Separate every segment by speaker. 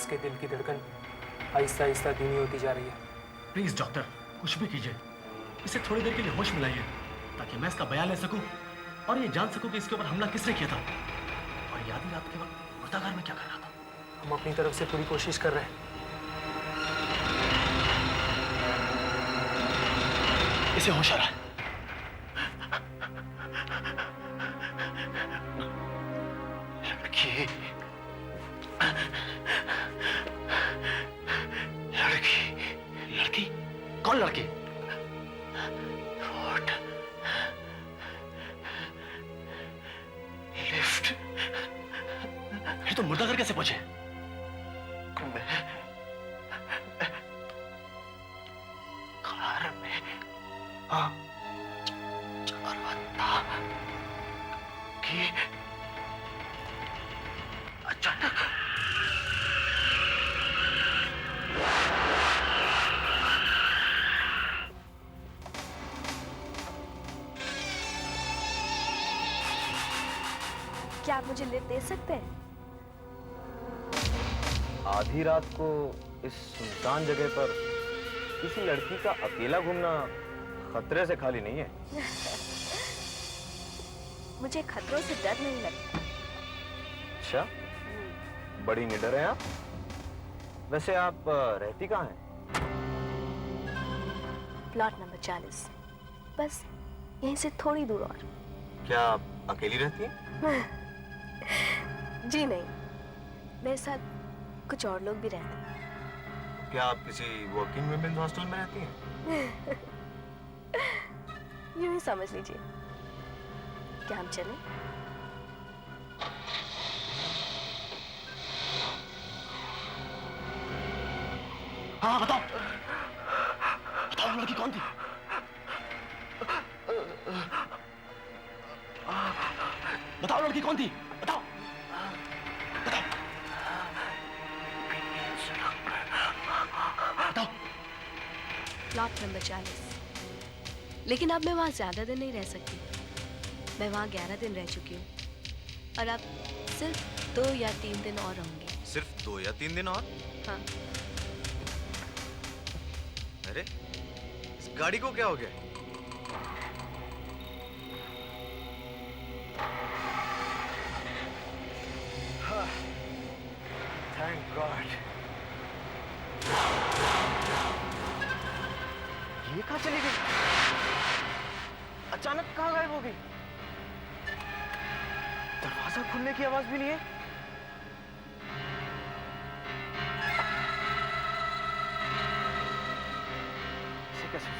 Speaker 1: इसके दिल की धड़कन आहिस्ता आहिस्ता धीमी होती जा रही है।
Speaker 2: प्लीज डॉक्टर, कुछ भी कीजिए, इसे थोड़ी देर के लिए होश में लाइए ताकि मैं इसका बयान ले सकूं और ये जान सकूं कि इसके ऊपर हमला किसने किया था और ये आधी रात के वक्त मुर्दाघर में क्या कर रहा था।
Speaker 1: हम अपनी तरफ से पूरी कोशिश कर रहे हैं।
Speaker 2: इसे होश आ रहा है। लड़की, लड़की, लड़की, कौन लड़की? रोड, लिफ्ट, ये तो मुर्दाघर कैसे पहुंचे? कार में, हाँ, कि अचानक
Speaker 3: क्या आप मुझे लिफ्ट दे सकते हैं?
Speaker 4: आधी रात को इस सुनसान जगह पर किसी लड़की का अकेला घूमना खतरे से खाली नहीं है।
Speaker 3: मुझे खतरों से डर नहीं लगता।
Speaker 4: अच्छा, बड़ी निडर हैं आप। वैसे आप रहती कहाँ हैं?
Speaker 3: प्लॉट नंबर 40, बस यहीं से थोड़ी दूर और।
Speaker 4: क्या आप अकेली रहती हैं?
Speaker 3: जी नहीं, मेरे साथ कुछ और लोग भी रहते हैं।
Speaker 4: क्या आप किसी वर्किंग वुमेन्स हॉस्टल में रहती हैं?
Speaker 3: यूं ही समझ लीजिए। क्या हम चलें?
Speaker 2: हाँ, बताओ, बताओ लड़की कौन थी? बताओ लड़की कौन थी? बताओ, बताओ, बताओ।
Speaker 3: प्लॉट नंबर 40, लेकिन अब मैं वहां ज्यादा दिन नहीं रह सकती। मैं वहां 11 दिन रह चुकी हूँ और अब सिर्फ 2 या 3 दिन और रहूंगी।
Speaker 4: सिर्फ 2 या 3 दिन और?
Speaker 3: हाँ।
Speaker 4: अरे, इस गाड़ी को क्या हो गया? Thank God. ये कहाँ चली गई? अचानक कहाँ गायब हो गई? दरवाजा खुलने की आवाज भी नहीं है। इसे कैसे?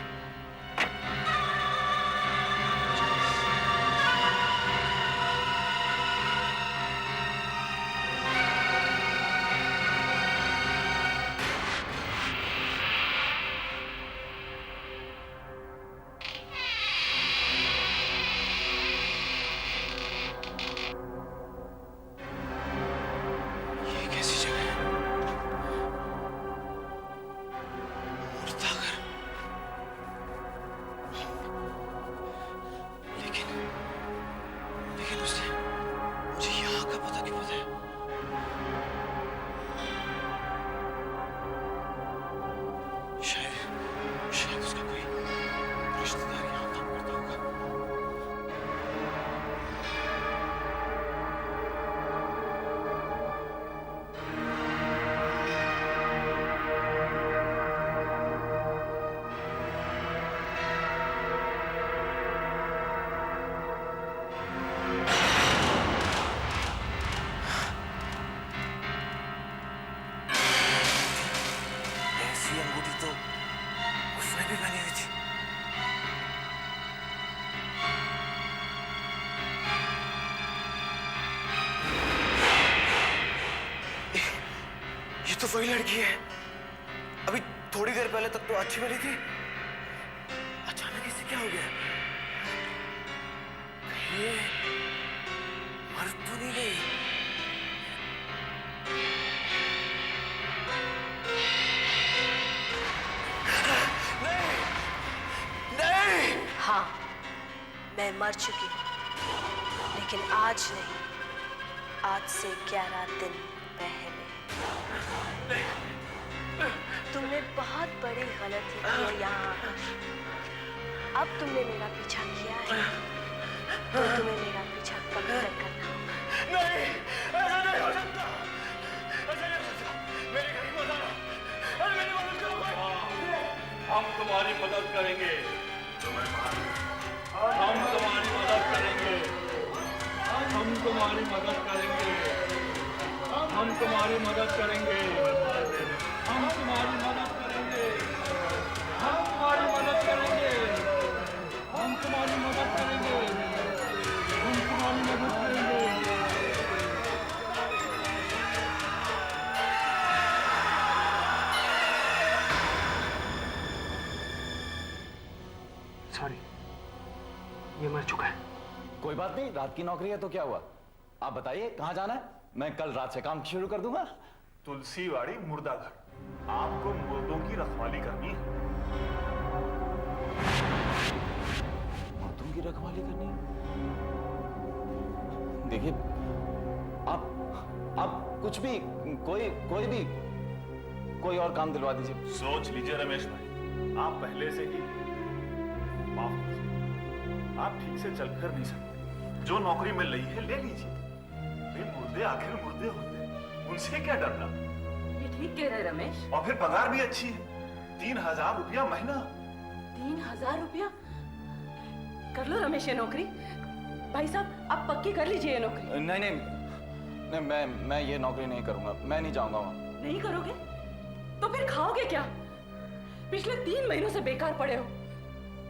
Speaker 5: तो वही लड़की है, अभी थोड़ी देर पहले तक तो अच्छी वाली थी, अचानक इसे क्या हो गया? ये मर तो नहीं गई? नहीं, नहीं।
Speaker 3: हाँ, मैं मर चुकी हूँ, लेकिन आज नहीं, आज से 11 दिन पहले। और यहाँ आकर अब तुमने मेरा पीछा किया है तो तुम्हें मेरा पीछा कभी तक करना होगा।
Speaker 5: नहीं, ऐसा नहीं हो सकता, ऐसा नहीं हो सकता। मेरे घर की मदद, अरे मेरी मदद करो भाई।
Speaker 6: हम तुम्हारी मदद करेंगे, हम तुम्हारी मदद करेंगे, हम तुम्हारी मदद करेंगे, हम तुम्हारी मदद करेंगे, हम तुम्हारी मदद करेंगे, हम तुम्हारी मदद करेंगे, हम तुम्हारी मदद करेंगे, हम तुम्हारी मदद करेंगे।
Speaker 1: सॉरी, ये मर चुका है।
Speaker 7: कोई बात नहीं, रात की नौकरी है तो क्या हुआ। आप बताइए कहाँ जाना है, मैं कल रात से काम शुरू कर दूंगा।
Speaker 6: तुलसीवाड़ी मुर्दाघर, आपको मुर्दों की रखवाली करनी है।
Speaker 7: मुर्दों की रखवाली करनी है? देखिए, आप कुछ भी कोई और काम दिलवा दीजिए।
Speaker 6: सोच लीजिए रमेश भाई, आप पहले से ही माफ कीजिए, आप ठीक से चलकर नहीं सकते। जो नौकरी मिल रही है ले लीजिए। वे मुर्दे आखिर मुर्दे होते हैं, उनसे क्या डरना।
Speaker 8: ये ठीक कह रहे रमेश।
Speaker 6: और फिर पगार भी अच्छी है, 3000 रुपया महीना।
Speaker 8: 3000 रुपया? कर लो रमेश ये नौकरी। भाई साहब आप पक्की कर लीजिए ये नौकरी।
Speaker 7: नहीं, मैं ये नौकरी नहीं करूंगा, मैं नहीं जाऊंगा वहां।
Speaker 8: नहीं करोगे तो फिर खाओगे क्या? पिछले 3 महीनों से बेकार पड़े हो।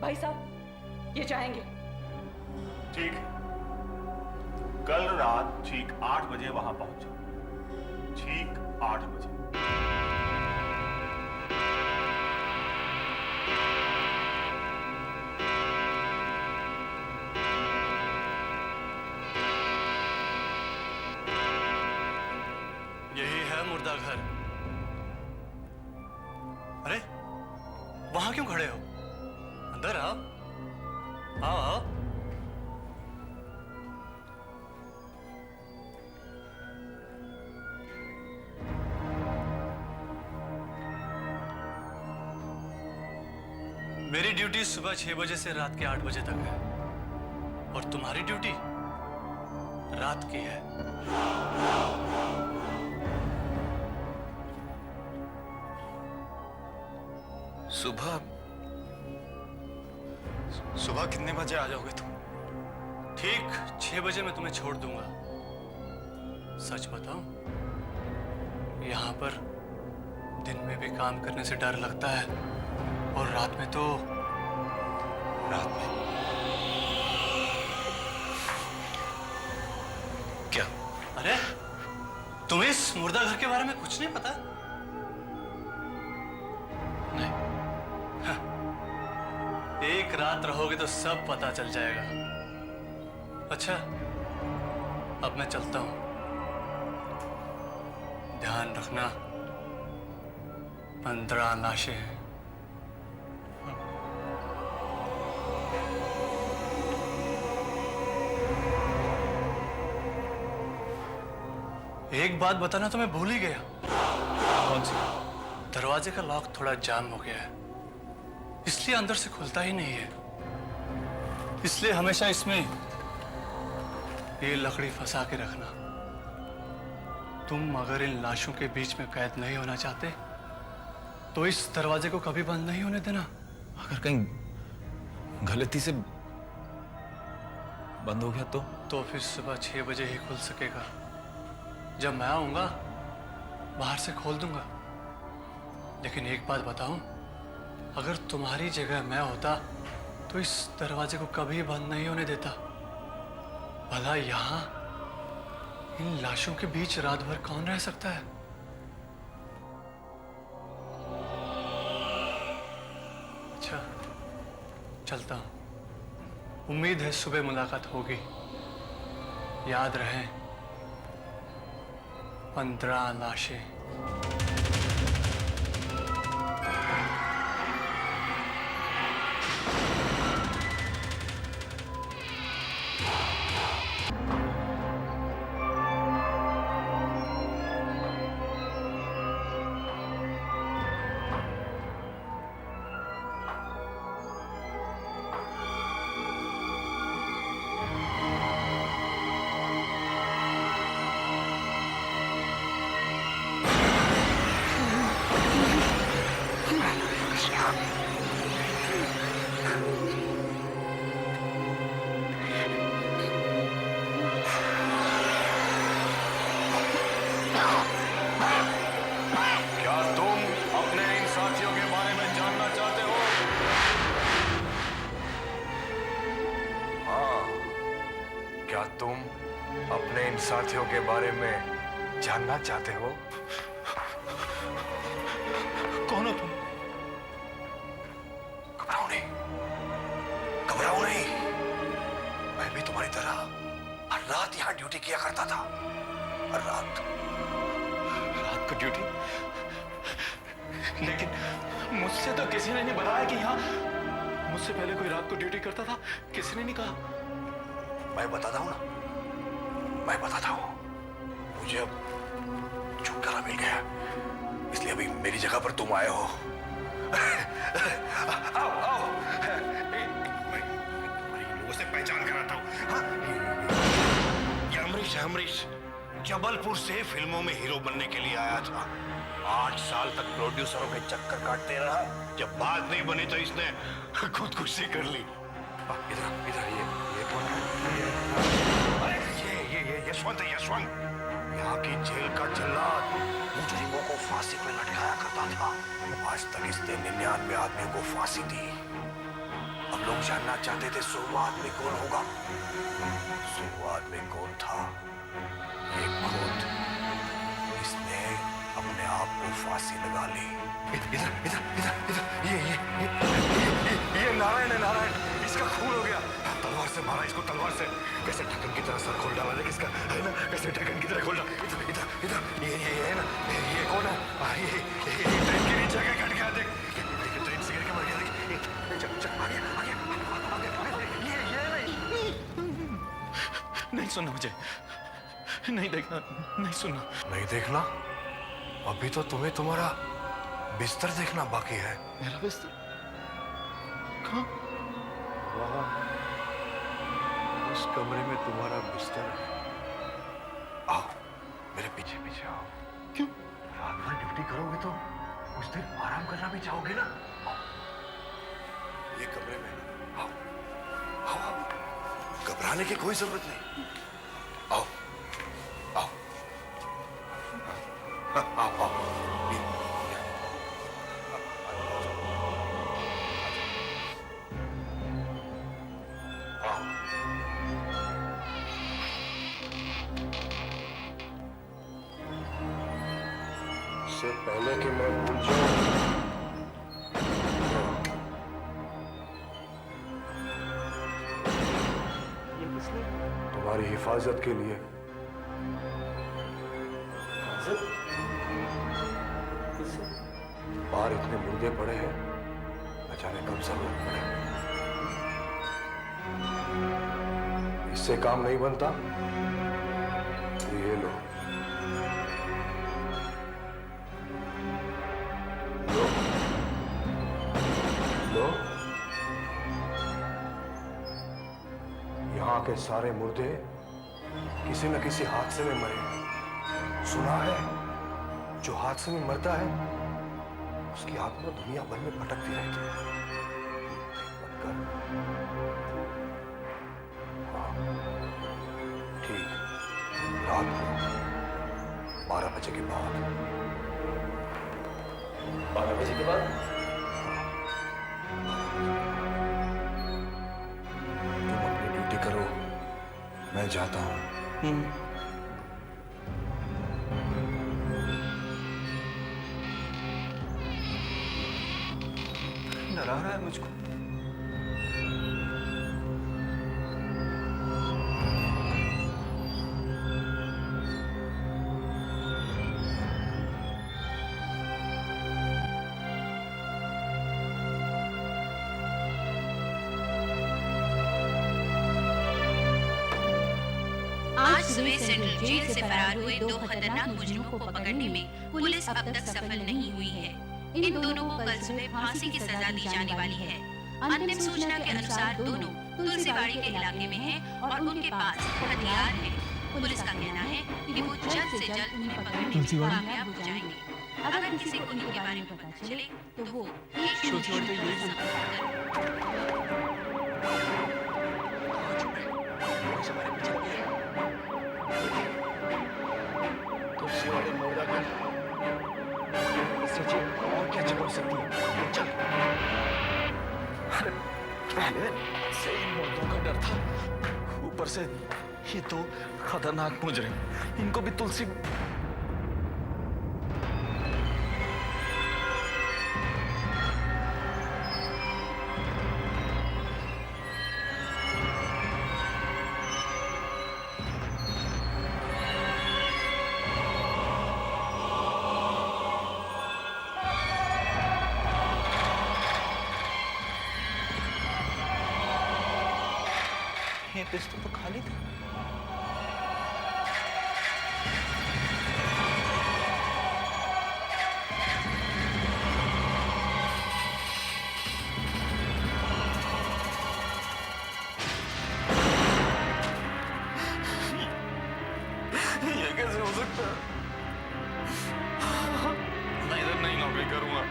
Speaker 8: भाई साहब ये चाहेंगे।
Speaker 6: ठीक है, कल रात ठीक 8 बजे वहां पहुंचो, ठीक 8 बजे।
Speaker 2: यही है मुर्दा घर। अरे वहां क्यों खड़े हो? अंदर आओ, आओ आओ। मेरी ड्यूटी सुबह 6 बजे से रात के 8 बजे तक है और तुम्हारी ड्यूटी रात की है। सुबह कितने बजे आ जाओगे तुम? ठीक 6 बजे मैं तुम्हें छोड़ दूंगा। सच बताऊं, यहां पर दिन में भी काम करने से डर लगता है और रात में तो क्या? अरे तुम्हें इस मुर्दा घर के बारे में कुछ नहीं पता? नहीं, एक रात रहोगे तो सब पता चल जाएगा। अच्छा अब मैं चलता हूं, ध्यान रखना 15 लाशें हैं। एक बात बताना तो मैं भूल ही गया। कौन सी? दरवाजे का लॉक थोड़ा जाम हो गया है, इसलिए अंदर से खुलता ही नहीं है। इसलिए हमेशा इसमें ये लकड़ी फंसा के रखना। तुम अगर इन लाशों के बीच में कैद नहीं होना चाहते तो इस दरवाजे को कभी बंद नहीं होने देना।
Speaker 7: अगर कहीं गलती से बंद हो गया तो
Speaker 2: फिर सुबह 6 बजे ही खुल सकेगा। जब मैं आऊंगा बाहर से खोल दूंगा। लेकिन एक बात बताऊं, अगर तुम्हारी जगह मैं होता तो इस दरवाजे को कभी बंद नहीं होने देता। भला यहां इन लाशों के बीच रात भर कौन रह सकता है? अच्छा चलता हूं, उम्मीद है सुबह मुलाकात होगी। याद रहे 15 लाशें।
Speaker 9: क्या तुम अपने इन साथियों के बारे में जानना चाहते हो? हाँ, क्या तुम अपने इन साथियों के बारे में जानना चाहते हो?
Speaker 2: कौन हो तुम?
Speaker 9: घबराओ नहीं, घबराओ नहीं। मैं भी तुम्हारी तरह हर रात यहाँ ड्यूटी किया करता था। हर रात
Speaker 7: रात को ड्यूटी? लेकिन मुझसे तो किसी ने नहीं बताया कि यहाँ मुझसे पहले कोई रात को ड्यूटी करता था। किसी ने नहीं कहा।
Speaker 9: मैं बताता हूँ ना, मैं बताता हूँ। मुझे अब छुटकारा मिल गया, इसलिए अभी मेरी जगह पर तुम आए हो। आओ, आओ। मैं लोगों से पहचान कराता हूँ। हाँ? ये अमरीश है, अमरीश। जबलपुर से फिल्मों में हीरो बनने के लिए आया था। 8 साल तक प्रोड्यूसरों के चक्कर काटते रहा। जब बात नहीं बनी तो इसने खुदकुशी कर ली। इधर इधर, ये कौन है? अरे ये यशवंत है, यशवंत। यहाँ की जेल का जल्लाद मुजरिमों को फांसी पे लटकाया करता था। आज तक इसने 99 आदमियों को फांसी दी। अब लोग जानना चाहते थे 100 आदमी कौन होगा। 100 आदमी कौन था? ये खुद। इसने अपने आप को फांसी लगा ली। इधर इधर इधर इधर, ये नारायण है, नारायण। इसका खून हो गया। तलवार से मारा इसको, तलवार से। कैसे ढक्कन की तरह सर खोल डाला, देख इसका, है ना? कैसे ढक्कन की तरह खोल डाला। इधर इधर इधर, ये है ना? ये कौन है? ये ट्रेन के नीचे आके कट गया, देख। ट्रेन से गिर के मर गया, देख। चल चल, आगे आगे आगे। ये
Speaker 7: नहीं सुनना मुझे, नहीं देखना, नहीं सुनना।
Speaker 9: नहीं देखना? अभी तो तुम्हें तुम्हारा बिस्तर देखना बाकी है।
Speaker 7: मेरा बिस्तर कहाँ?
Speaker 9: उस कमरे में तुम्हारा बिस्तर है। आओ, मेरे पीछे पीछे आओ।
Speaker 7: क्यों?
Speaker 9: रात भर ड्यूटी करोगे तो कुछ देर आराम करना भी चाहोगे ना? आओ, ये कमरे में आओ, आओ, आओ। घबराने की कोई जरूरत नहीं। आओ, आओ, आओ, आओ। इससे पहले कि मैं भूल जाऊं,
Speaker 1: ये किसने?
Speaker 9: तुम्हारी हिफाजत के लिए।
Speaker 1: हिफाजत? किससे?
Speaker 9: बाहर इतने मुर्दे पड़े हैं, न जाने कब जरूरत पड़े। इससे काम नहीं बनता तो ये लो, लो, लो। यहाँ के सारे मुर्दे किसी न किसी हादसे में मरे हैं। सुना है जो हादसे में मरता है उसकी आत्मा दुनिया भर में भटकती रहती है। हाँ, ठीक, रात को 12 बजे के बाद।
Speaker 4: 12 बजे के बाद?
Speaker 9: तुम अपनी ड्यूटी करो, मैं जाता हूं।
Speaker 2: डरा रहा है मुझको।
Speaker 10: आज सुबह सेंट्रल जेल से फरार हुए 2 खतरनाक मुजरिमों को पकड़ने में पुलिस अब तक सफल नहीं हुई है। इन दोनों को कल सुबह फांसी की सजा दी जाने वाली है। अंतिम सूचना के अनुसार दोनों तुलसीबाड़ी के इलाके में हैं और उनके पास हथियार हैं। पुलिस का कहना है कि वो जल्द से जल्द उन्हें पकड़ने में कामयाब हो जाएंगे। अगर किसी को इनके बारे में पता चले तो वो 100 पर संपर्क करें।
Speaker 7: तुलसी वाले मुर्दा का इससे जी और क्या जगह हो सकती है? चल। पहले से इन मुर्दों का डर था, ऊपर से ये दो खतरनाक मुजरिम, इनको भी तुलसी ये पिस्टल तो खाली था। ये कैसे हो सकता है? मैं इधर नहीं नौकरी करूंगा।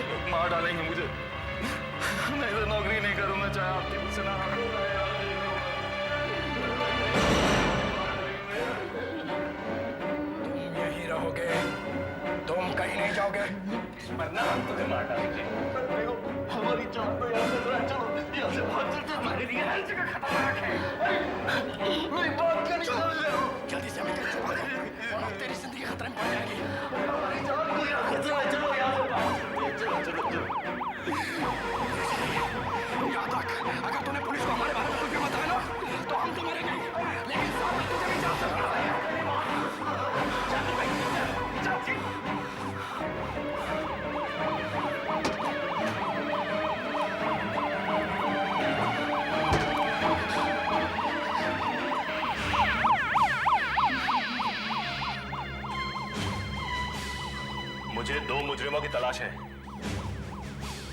Speaker 7: लोग मार डालेंगे मुझे। मैं इधर नौकरी नहीं करूंगा, चाहे आपकी मुझसे ना
Speaker 9: तुम यहीं रहोगे, तुम कहीं नहीं जाओगे, वरना हम तुम्हें मार डालेंगे।
Speaker 7: हमारी जान तो यहाँ से रह, चलो यहाँ से भाग चलते।
Speaker 9: हमारे लिए हर जगह खतरनाक है।
Speaker 7: मेरी बात करनी समझ ले।
Speaker 9: जल्दी से हमें चुप कर, और तेरी जिंदगी खतरे में पड़ जाएगी।
Speaker 7: हमारी जान को यहाँ खतरा है, चलो यहाँ से भाग चलते। चलो चलो चलो।
Speaker 9: याद रख, अगर तूने पुलिस को हमारे बारे में कुछ भी बताया ना, तो हम तो मरेंगे, लेकिन साथ में तुझे भी जान से मारना है। जल्दी भाई, जल्दी।
Speaker 4: मुझे दो मुजरिमों की तलाश है।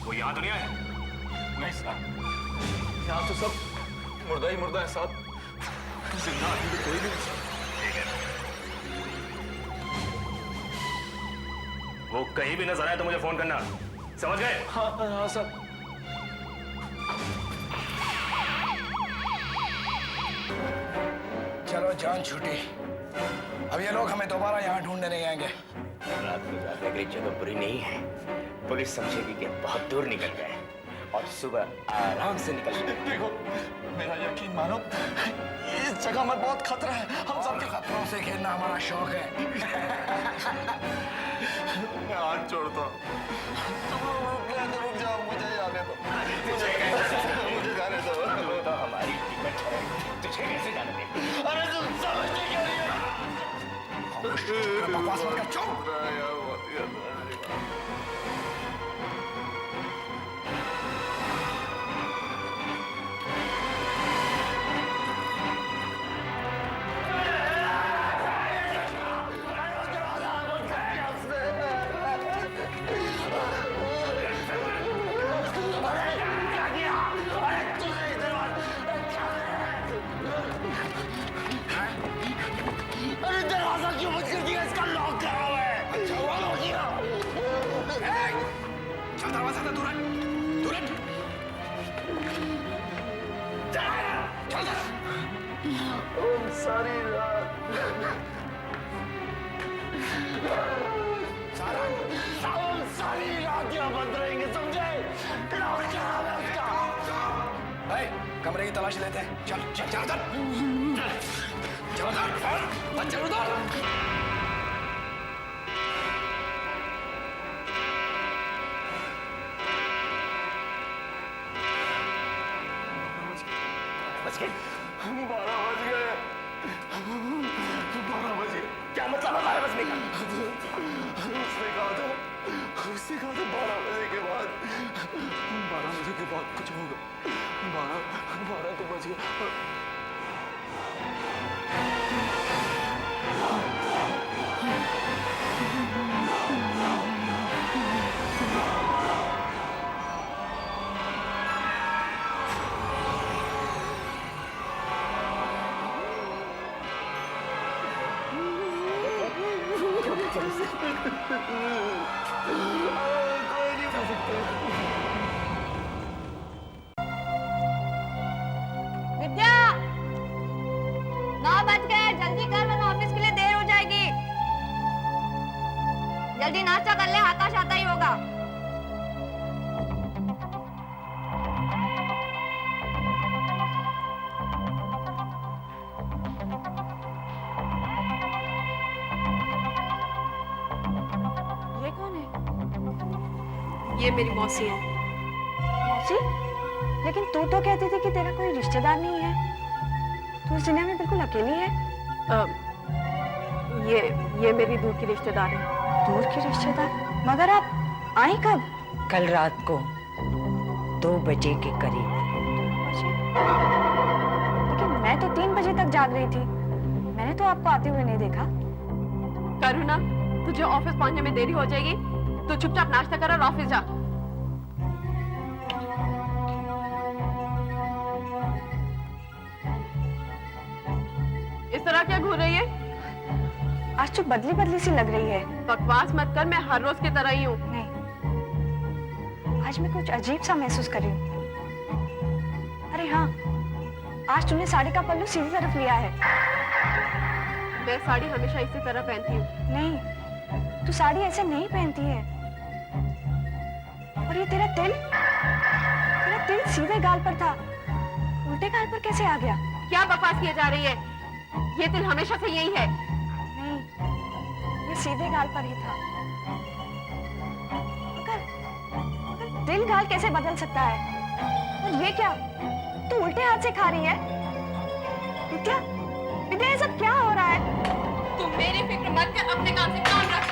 Speaker 4: वो यहाँ तो नहीं आए?
Speaker 7: नहीं साहब, यहाँ तो सब मुर्दा ही मुर्दा है साहब। जिंदा आदमी तो कोई नहीं है।
Speaker 4: ठीक है, वो कहीं भी नजर आए तो मुझे फोन करना, समझ गए?
Speaker 7: हाँ हाँ साहब।
Speaker 9: चलो जान छूटी, अब ये लोग हमें दोबारा यहाँ ढूंढने नहीं आएंगे।
Speaker 5: रात को जाने की जगह बुरी नहीं है, पुलिस समझेगी कि बहुत दूर निकल गए और सुबह आराम से निकल गए।
Speaker 7: देखो मेरा यकीन मानो, इस जगह में बहुत खतरा है। हम सबके
Speaker 9: खतरों से खेलना हमारा शौक है।
Speaker 7: मैं हाथ जोड़ता हूँ, रुक जाओ, मुझे जाने दो, मुझे जाने दो।
Speaker 5: तो हमारी टिकट है, तुझे कैसे जाने दे?
Speaker 7: अरे तुम समझते क्यों नहीं हो?
Speaker 9: बकवास मत कर, चुप।
Speaker 7: अरे दरवाजा क्यों बंद कर दिया? इसका लॉक करा हुआ है।
Speaker 9: अच्छा हुआ लॉक किया। चल दरवाजा से दूर हट, दूर हट। चल
Speaker 7: ओम सारी रात ओम सारी रात यहाँ बंद रहेंगे, समझे? लॉक करा हुआ है उसका।
Speaker 9: कमरे की तलाश लेते हैं। चल चल चल उधर, चल उधर, चल उधर।
Speaker 7: बच गए, 12 बज गए, 12 बज गए।
Speaker 9: क्या मतलब है 12 बजने का?
Speaker 7: उसने कहा था 12 बजे के बाद, 12 बजे के बाद कुछ होगा। 12 तो बज गया।
Speaker 5: चल से कोई नहीं उठा सकता।
Speaker 11: विद्या 9 बज गए, जल्दी कर वरना ऑफिस के लिए देर हो जाएगी। जल्दी नाश्ता कर ले, आकाश आता ही होगा।
Speaker 8: ये कौन है? ये मेरी मौसी है।
Speaker 11: मौसी? लेकिन तू तो कहती थी कि तेरा कोई रिश्तेदार नहीं है। तू इस दुनिया में बिल्कुल अकेली है।
Speaker 8: ये मेरी दूर की रिश्तेदार है।
Speaker 11: दूर की रिश्तेदार? मगर आप आई कब?
Speaker 12: कल रात को 2 बजे के करीब।
Speaker 11: लेकिन मैं तो 3 बजे तक जाग रही थी। मैंने तो आपको आते हुए नहीं देखा।
Speaker 8: करुणा, तुझे ऑफिस पहुंचने में देरी हो जाएगी, तो चुपचाप नाश्ता कर और ऑफिस जा। इस तरह क्या घूर रही है?
Speaker 11: आज तो बदली बदली सी लग रही है।
Speaker 8: बकवास मत कर, मैं हर रोज की तरह ही हूँ।
Speaker 11: नहीं, आज मैं कुछ अजीब सा महसूस कर रही हूँ। अरे हाँ, आज तूने साड़ी का पल्लू सीधी तरफ लिया है।
Speaker 8: मैं साड़ी हमेशा इसी तरह पहनती हूँ।
Speaker 11: नहीं, तू साड़ी ऐसे नहीं पहनती है। और ये तेरा तिल सीधे गाल पर था, उल्टे गाल पर कैसे आ गया?
Speaker 8: क्या बकवास किए जा रही है? ये तिल हमेशा से यही है।
Speaker 11: नहीं, ये सीधे गाल पर ही था। मगर तिल गाल कैसे बदल सकता है? और ये क्या, तू उल्टे हाथ से खा रही है? विद्या, विद्या, ये सब क्या हो रहा है?
Speaker 8: तुम मेरी फिक्र मत कर, अपने काम से काम रख।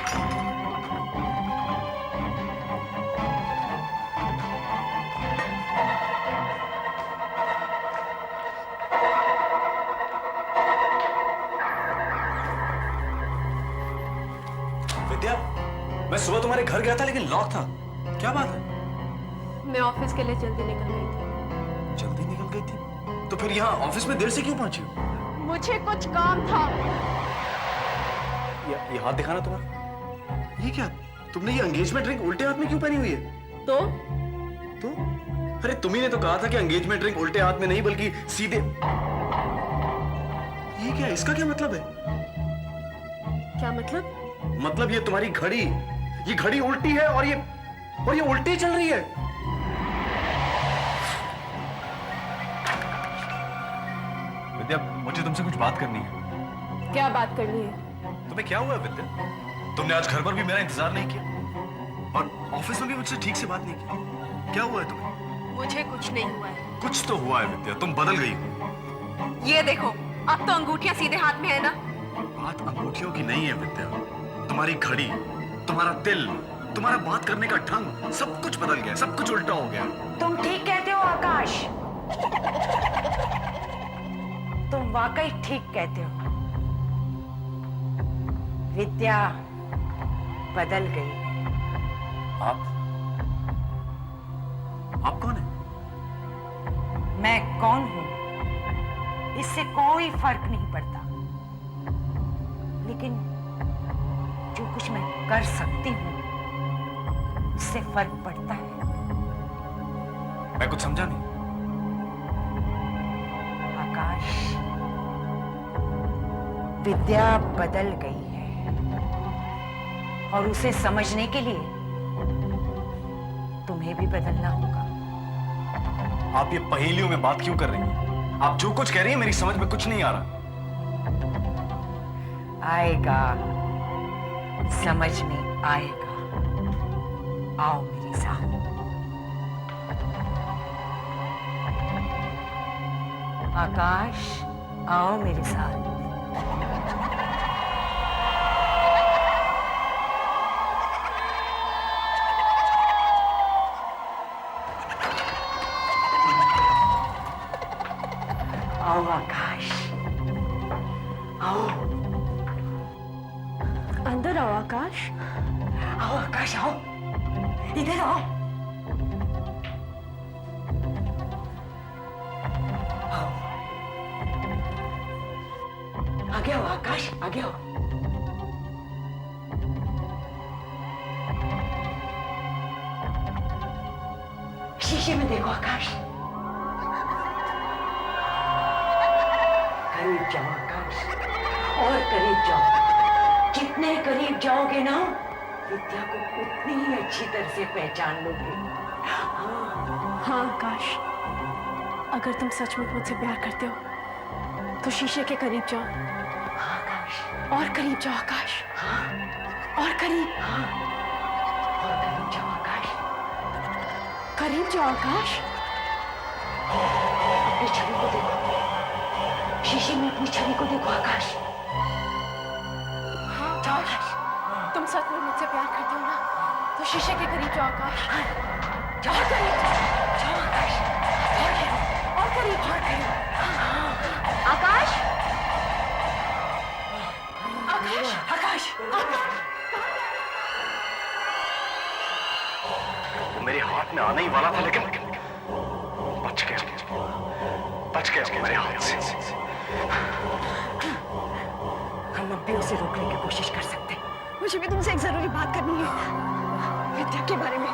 Speaker 7: विद्या, मैं सुबह तुम्हारे घर गया था लेकिन लॉक था। क्या बात है?
Speaker 8: मैं ऑफिस के लिए जल्दी निकल गई थी।
Speaker 7: जल्दी निकल गई थी? तो फिर यहाँ ऑफिस में देर से क्यों पहुंची?
Speaker 8: मुझे कुछ काम था।
Speaker 7: ये हाथ दिखाना तुम्हारा। ये क्या? तुमने ये एंगेजमेंट रिंग उल्टे हाथ में क्यों पहनी हुई है?
Speaker 8: तो
Speaker 7: अरे तुम्ही ने तो कहा था कि एंगेजमेंट रिंग उल्टे हाथ में नहीं बल्कि सीधे। ये क्या? इसका क्या मतलब है?
Speaker 8: क्या मतलब?
Speaker 7: मतलब ये तुम्हारी घड़ी, ये घड़ी उल्टी है और ये उल्टी चल रही है। विद्या, मुझे तुमसे कुछ बात करनी है।
Speaker 8: क्या बात करनी है?
Speaker 7: तुम्हें क्या हुआ विद्या? तुमने आज घर पर भी मेरा इंतजार नहीं किया और ऑफिस में भी मुझसे ठीक से बात नहीं की। क्या हुआ है तुम्हें?
Speaker 8: मुझे कुछ नहीं हुआ है।
Speaker 7: कुछ तो हुआ है विद्या, तुम बदल गई हो।
Speaker 8: ये देखो, अब तो अंगूठियां सीधे हाथ में है ना।
Speaker 7: बात अंगूठियों की नहीं है विद्या, तुम्हारी घड़ी, तुम्हारा तिल, तुम्हारा बात करने का ढंग, सब कुछ बदल गया, सब कुछ उल्टा हो गया।
Speaker 12: तुम ठीक कहते हो आकाश, तुम वाकई ठीक कहते हो। विद्या बदल गई।
Speaker 7: आप कौन है?
Speaker 12: मैं कौन हूं इससे कोई फर्क नहीं पड़ता, लेकिन जो कुछ मैं कर सकती हूं उससे फर्क पड़ता है।
Speaker 7: मैं कुछ समझा नहीं।
Speaker 12: आकाश, विद्या बदल गई है और उसे समझने के लिए तुम्हें भी बदलना होगा।
Speaker 7: आप ये पहेलियों में बात क्यों कर रही हैं? आप जो कुछ कह रही हैं मेरी समझ में कुछ नहीं आ रहा।
Speaker 12: आएगा, समझ में आएगा। आओ मेरे साथ। आकाश, आओ मेरे साथ। आओ आकाश, आओ।
Speaker 8: अंदर आओ आकाश।
Speaker 12: आओ आकाश, आओ, इधर आओ। आओ, आगे आओ आकाश, आगे आओ। शीशे में देखो आकाश। करीब जाओ आकाश, और करीब जाओ। जितने करीब जाओगे ना, विद्या को उतनी ही अच्छी तरह से पहचान लोगे।
Speaker 11: हाँ आकाश, अगर तुम सचमुच मुझसे प्यार करते हो तो शीशे के करीब जाओ।
Speaker 12: हाँ आकाश।
Speaker 11: और करीब जाओ आकाश।
Speaker 12: हाँ।
Speaker 11: और करीब।
Speaker 12: हाँ। और करीब जाओ आकाश।
Speaker 11: करीब जाओ आकाश।
Speaker 12: अपनी छवि को देखो, शीशे में अपनी छवि को देखो आकाश।
Speaker 11: हाँ जाओ आकाश, तुम सच में मुझसे प्यार करते हो ना, तो शीशे के करीब जाओ आकाश।
Speaker 12: जाओ करीब, जाओ आकाश।
Speaker 11: और करीब, और करीब।
Speaker 12: आकाश,
Speaker 11: आकाश,
Speaker 12: आकाश,
Speaker 7: वो मेरे हाथ में आने ही वाला था, लेकिन बच गया वो मेरे हाथ से।
Speaker 12: हम अब भी उसे रोकने की कोशिश कर सकते हैं।
Speaker 11: मुझे भी तुमसे एक जरूरी बात करनी है, विद्या के बारे में।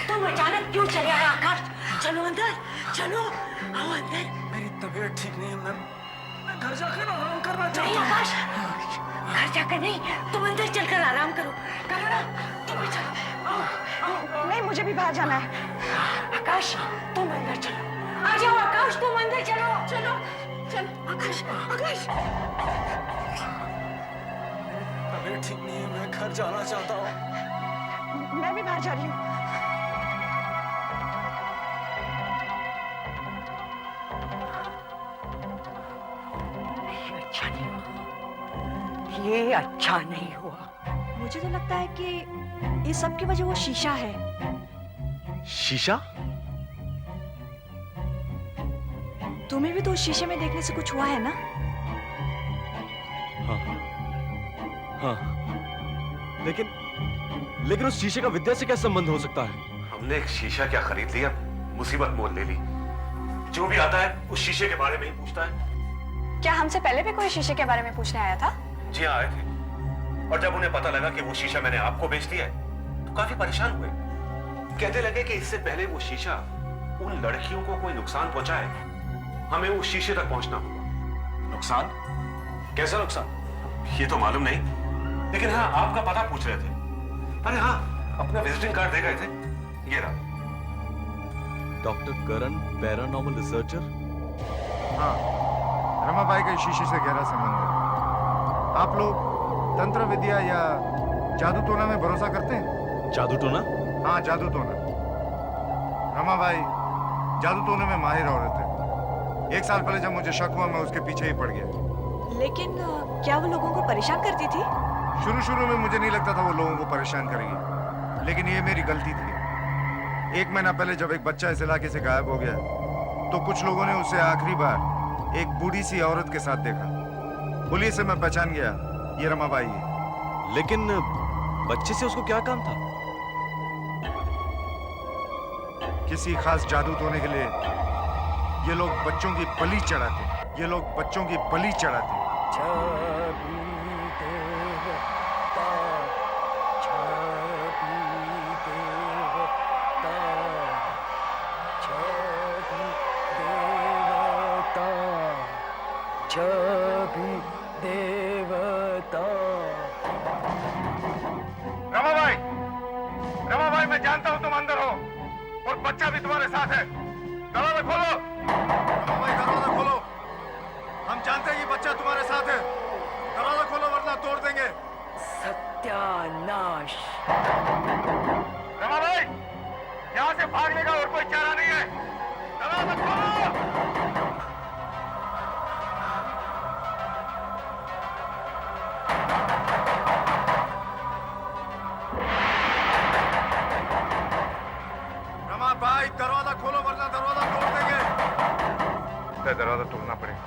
Speaker 12: तुम अचानक क्यों चले आए आकाश? चलो अंदर, चलो, आओ अंदर।
Speaker 2: मेरी तबीयत ठीक नहीं है मैम, मैं घर जाकर आराम करना चाहता
Speaker 12: नहीं
Speaker 2: हूँ।
Speaker 12: आकाश, घर जाकर नहीं, तुम अंदर चलकर आराम करो। करो ना, तुम भी चलो। आओ।
Speaker 11: नहीं, मुझे भी बाहर जाना है।
Speaker 12: आकाश, तुम अंदर चलो। आ जाओ आकाश, तुम अंदर चलो।
Speaker 11: चलो, चलो।
Speaker 12: आकाश, आकाश।
Speaker 2: तबीयत ठीक नहीं है, मैं घर जाना चाहता हूँ।
Speaker 11: मैं भी बाहर जा रही हूँ।
Speaker 12: अच्छा नहीं हुआ, ये अच्छा नहीं हुआ।
Speaker 11: मुझे तो लगता है कि इस सब की वजह वो शीशा है।
Speaker 7: शीशा?
Speaker 11: तुम्हें भी तो उस शीशे में देखने से कुछ हुआ है ना?
Speaker 4: हाँ हाँ, लेकिन उस शीशे का विद्या से क्या संबंध हो सकता है?
Speaker 9: हमने एक शीशा क्या खरीद लिया, मुसीबत मोल ले ली। जो भी आता है उस शीशे के बारे में ही पूछता है।
Speaker 11: क्या हमसे पहले भी कोई शीशे के बारे में पूछने आया था?
Speaker 9: जी हाँ, आए थे। और जब उन्हें पता लगा कि वो शीशा मैंने आपको बेच दिया है, तो काफी परेशान हुए। कहते लगे कि इससे पहले वो शीशा उन लड़कियों को कोई नुकसान पहुंचाए, हमें उस शीशे तक पहुंचना होगा। नुकसान? कैसा नुकसान? ये तो मालूम नहीं, लेकिन हाँ, आपका पता पूछ रहे थे। अरे हाँ, अपना विजिटिंग कार्ड दे गए थे, ये रहा।
Speaker 4: डॉक्टर करण, पैरानॉर्मल रिसर्चर।
Speaker 13: हाँ, रमाबाई का शीशे से गहरा संबंध है। आप लोग तंत्र विद्या या जादू टोना में भरोसा करते हैं?
Speaker 4: जादू टोना?
Speaker 13: हाँ, जादू टोना। रमाबाई जादू टोने में माहिर औरत है। 1 साल पहले जब मुझे शक हुआ, मैं उसके पीछे ही पड़ गया।
Speaker 11: लेकिन क्या वो लोगों को परेशान करती थी?
Speaker 13: शुरू में मुझे नहीं लगता था वो लोगों को परेशान करेगी, लेकिन ये मेरी गलती थी। 1 महीना पहले जब एक बच्चा इस इलाके से गायब हो गया, तो कुछ लोगों ने उसे आखिरी बार एक बूढ़ी सी औरत के साथ देखा। पुलिस से मैं पहचान गया, ये रमाबाई है।
Speaker 4: लेकिन बच्चे से उसको क्या काम था?
Speaker 13: किसी खास जादू टोने के लिए ये लोग बच्चों की बलि चढ़ाते। ये लोग बच्चों की बलि चढ़ाते। रमाबाई, मैं जानता हूं तुम अंदर हो और बच्चा भी तुम्हारे साथ है। दरवाजा खोलो। रमाबाई, दरवाजा खोलो। हम जानते हैं ये बच्चा तुम्हारे साथ है। दरवाजा खोलो वरना तोड़ देंगे।
Speaker 12: सत्यानाश।
Speaker 13: रमाबाई, यहाँ से भागने का और कोई चारा नहीं है। दरवाजा खोलो। रमाबाई, दरवाजा खोलो वरना दरवाजा तोड़ देंगे। दरवाजा तोड़ना पड़ेगा।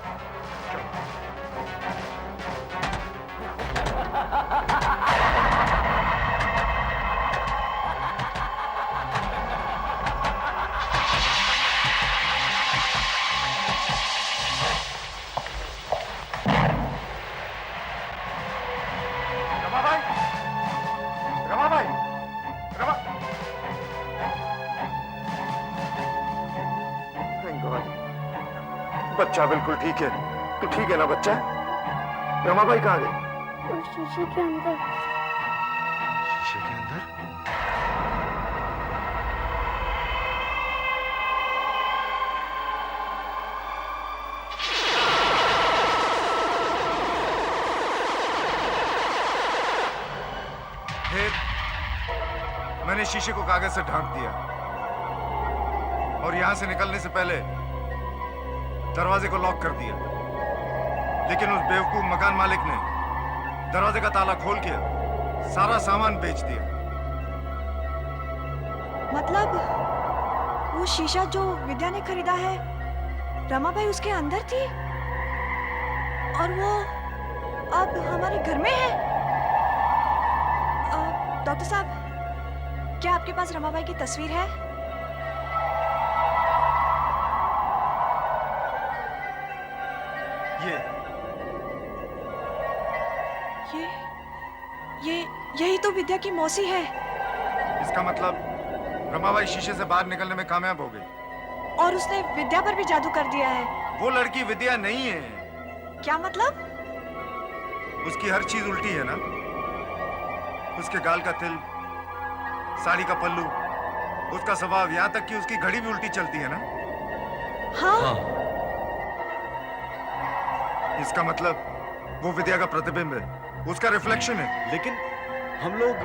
Speaker 13: बच्चा बिल्कुल ठीक है। तू ठीक है ना बच्चा? रमाबाई कहाँ गई?
Speaker 14: शीशे के अंदर।
Speaker 13: शीशे के अंदर? फिर मैंने शीशे को कागज से ढांक दिया और यहां से निकलने से पहले दरवाजे को लॉक कर दिया। लेकिन उस बेवकूफ मकान मालिक ने दरवाजे का ताला खोल के सारा सामान बेच दिया।
Speaker 11: मतलब वो शीशा जो विद्या ने खरीदा है, रमाबाई उसके अंदर थी और वो अब हमारे घर में है। डॉक्टर साहब, क्या आपके पास रमाबाई की तस्वीर है? यही तो विद्या की मौसी है।
Speaker 13: इसका मतलब रमाबाई शीशे से बाहर निकलने में कामयाब हो गई
Speaker 11: और उसने विद्या पर भी जादू कर दिया है।
Speaker 13: वो लड़की विद्या नहीं है।
Speaker 11: क्या मतलब?
Speaker 13: उसकी हर चीज उल्टी है ना। उसके गाल का तिल, साड़ी का पल्लू, उसका स्वभाव, यहाँ तक कि उसकी घड़ी भी उल्टी चलती है ना।
Speaker 11: हाँ।
Speaker 13: इसका मतलब वो विद्या का प्रतिबिंब है, उसका रिफ्लेक्शन है।
Speaker 15: लेकिन हम लोग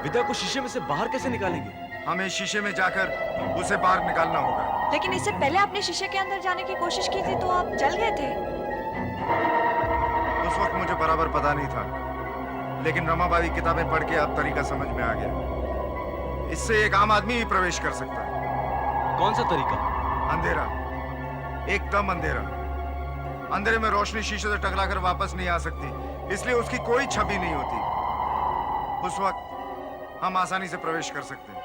Speaker 15: विद्या को शीशे में से बाहर कैसे निकालेंगे?
Speaker 13: हमें शीशे में जाकर उसे बाहर निकालना होगा।
Speaker 11: लेकिन इससे पहले आपने शीशे के अंदर जाने की कोशिश की थी तो आप जल गए थे।
Speaker 13: उस वक्त मुझे बराबर पता नहीं था, लेकिन रमाबाई किताबें पढ़ के अब तरीका समझ में आ गया। इससे एक आम आदमी भी प्रवेश कर सकता है।
Speaker 15: कौन सा तरीका?
Speaker 13: अंधेरा, एकदम अंधेरा। अंधेरे में रोशनी शीशे से टकराकर वापस नहीं आ सकती, इसलिए उसकी कोई छवि नहीं होती। उस वक्त हम आसानी से प्रवेश कर सकते हैं।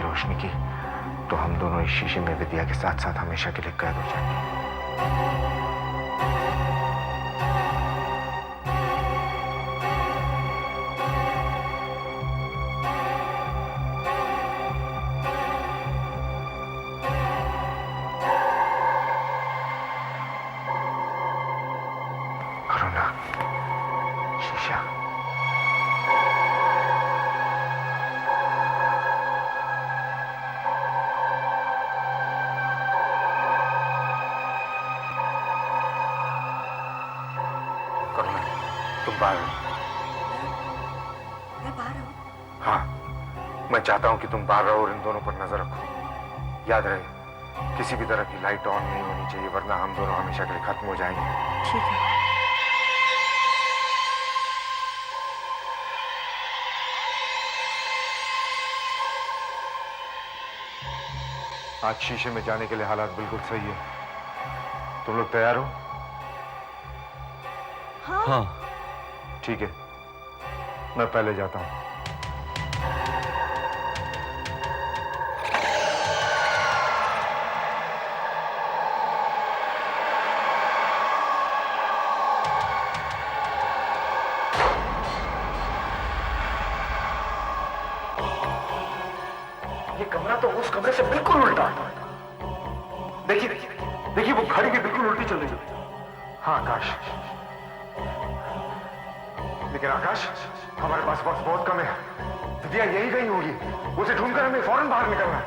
Speaker 13: रोशनी की तो हम दोनों इस शीशे में विद्या के साथ साथ हमेशा के लिए कैद हो जाएंगे। करुणा, शीशा। तुम बाहर हो?
Speaker 11: मैं बाहर हूँ।
Speaker 13: हाँ, मैं चाहता हूँ कि तुम बाहर रहो और इन दोनों पर नजर रखो। याद रहे, किसी भी तरह की लाइट ऑन नहीं होनी चाहिए, वरना हम दोनों हमेशा के लिए खत्म हो जाएंगे।
Speaker 11: ठीक है।
Speaker 13: आज शीशे में जाने के लिए हालात बिल्कुल सही है। तुम लोग तैयार हो?
Speaker 11: हाँ।
Speaker 13: ठीक है, मैं पहले जाता हूं।
Speaker 9: ये कमरा तो उस कमरे से बिल्कुल उल्टा है। देखिए देखिए, वो घड़ी भी बिल्कुल उल्टी चल रही है।
Speaker 13: हाँ आकाश, लेकिन आकाश, हमारे पास वक्त बहुत कम है। विद्या यही कहीं होगी, उसे ढूंढकर हमें फौरन बाहर निकलना है।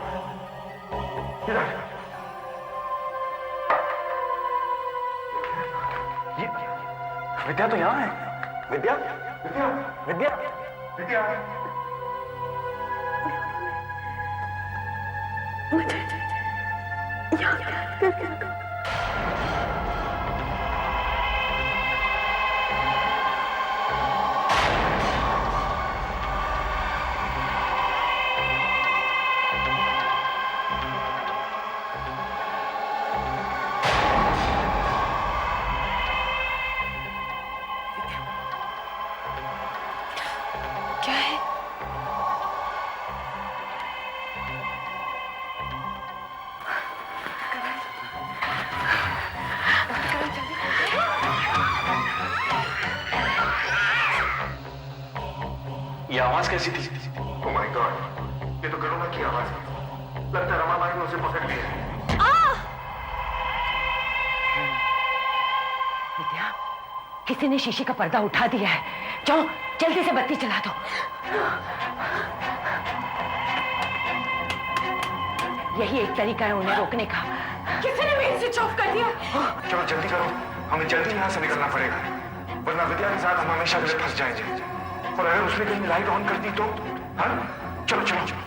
Speaker 13: इधर।
Speaker 9: ये विद्या तो यहाँ है। विद्या, विद्या, विद्या, विद्या।
Speaker 12: मुझे याद करके रखो।
Speaker 11: क्या है?
Speaker 7: ये आवाज कैसी थी? ओह माय गॉड, ये तो करुणा की आवाज है। लगता है रमाबाई ने उसे पकड़ लिया।
Speaker 12: विद्या, किसी ने शीशे का पर्दा उठा दिया है। जाओ जल्दी से बत्ती जला दो। यही एक तरीका है उन्हें रोकने का।
Speaker 8: किसी ने मेन स्विच ऑफ कर दिया।
Speaker 7: चलो जल्दी करो, हमें जल्दी यहाँ से निकलना पड़ेगा, वरना विद्या के साथ हम हमेशा के लिए फंस जाएंगे। और अगर उसने कहीं लाइट ऑन कर दी तो? हाँ, चलो चलो चलो।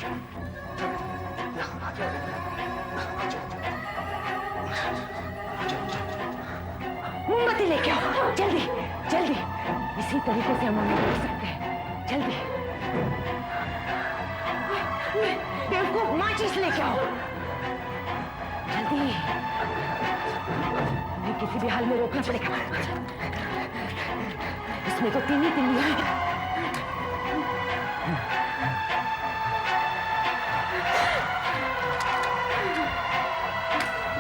Speaker 12: मोमबत्ती लेके आओ, जल्दी जल्दी। इसी तरीके से हम उन्हें रोक सकते हैं। जल्दी। बेवकूफ, माचिस लेके आओ जल्दी। हमें किसी भी हाल में रोकना पड़ेगा। इसमें तो तीन ही तिल्लियां हैं।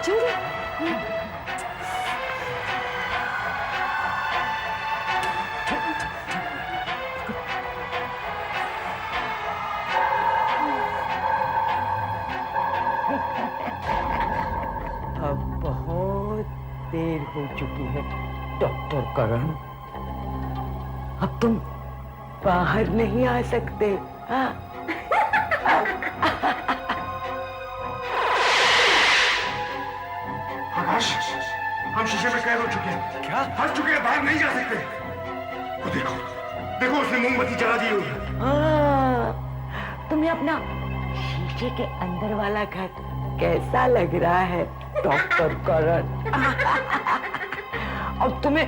Speaker 12: जल्दी। अब बहुत देर हो चुकी है डॉक्टर करण। अब तुम बाहर नहीं आ सकते। हाँ?
Speaker 7: आकाश, हम शीशे में कैद हो चुके हैं। क्या? फंस चुके हैं, बाहर नहीं जा सकते। वो देखो, देखो उसने मोमबत्ती जला दी हुई है।
Speaker 12: हाँ, तुम्हें अपना शीशे के अंदर वाला घर कैसा लग रहा है डॉक्टर करण? अब तुम्हें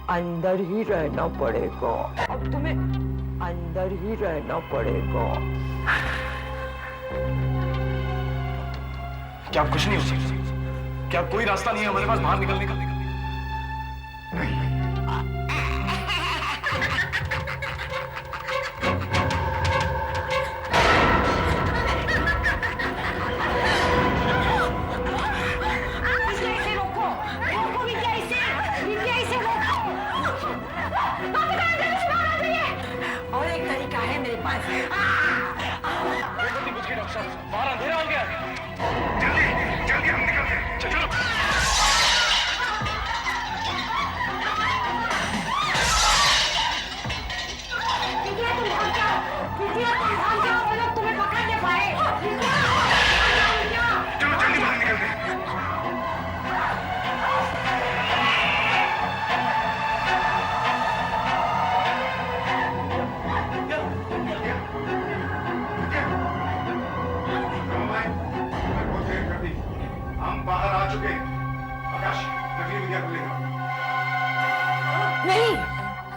Speaker 12: अंदर ही रहना पड़ेगा। अब तुम्हें अंदर ही रहना पड़ेगा।
Speaker 7: क्या कुछ नहीं हो सकता? क्या कोई रास्ता नहीं है हमारे पास बाहर निकलने का? नहीं।
Speaker 12: और एक तरीका है मेरे पास।
Speaker 7: बाहर अंधेरा हो गया। जल्दी जल्दी हम निकलते हैं। चलो
Speaker 12: तुम्हें पकड़ नहीं पाए।
Speaker 7: चलो जल्दी बाहर निकलते हैं।
Speaker 13: हम बाहर आ चुके हैं। आकाश, नकली विद्या को लेकर।
Speaker 12: नहीं,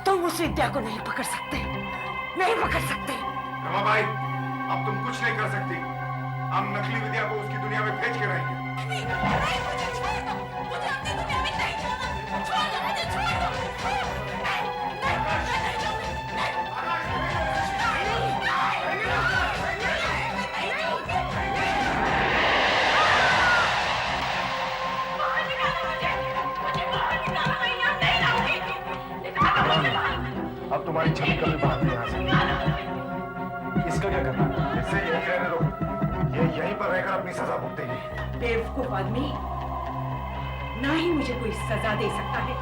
Speaker 12: तुम उस विद्या को नहीं पकड़ सकते। नहीं पकड़ सकते।
Speaker 13: रमाबाई, अब तुम कुछ नहीं कर सकती। हम नकली विद्या को उसकी दुनिया में भेज के रहेंगे।
Speaker 7: अब तुम्हारी छवि कभी बाहर नहीं आ सकती। इसका क्या करना है?
Speaker 13: इसे यहीं रहने दो। ये यहीं पर रहकर अपनी सजा भुगतेगी।
Speaker 8: बेवकूफ आदमी, ना ही मुझे कोई सजा दे सकता है,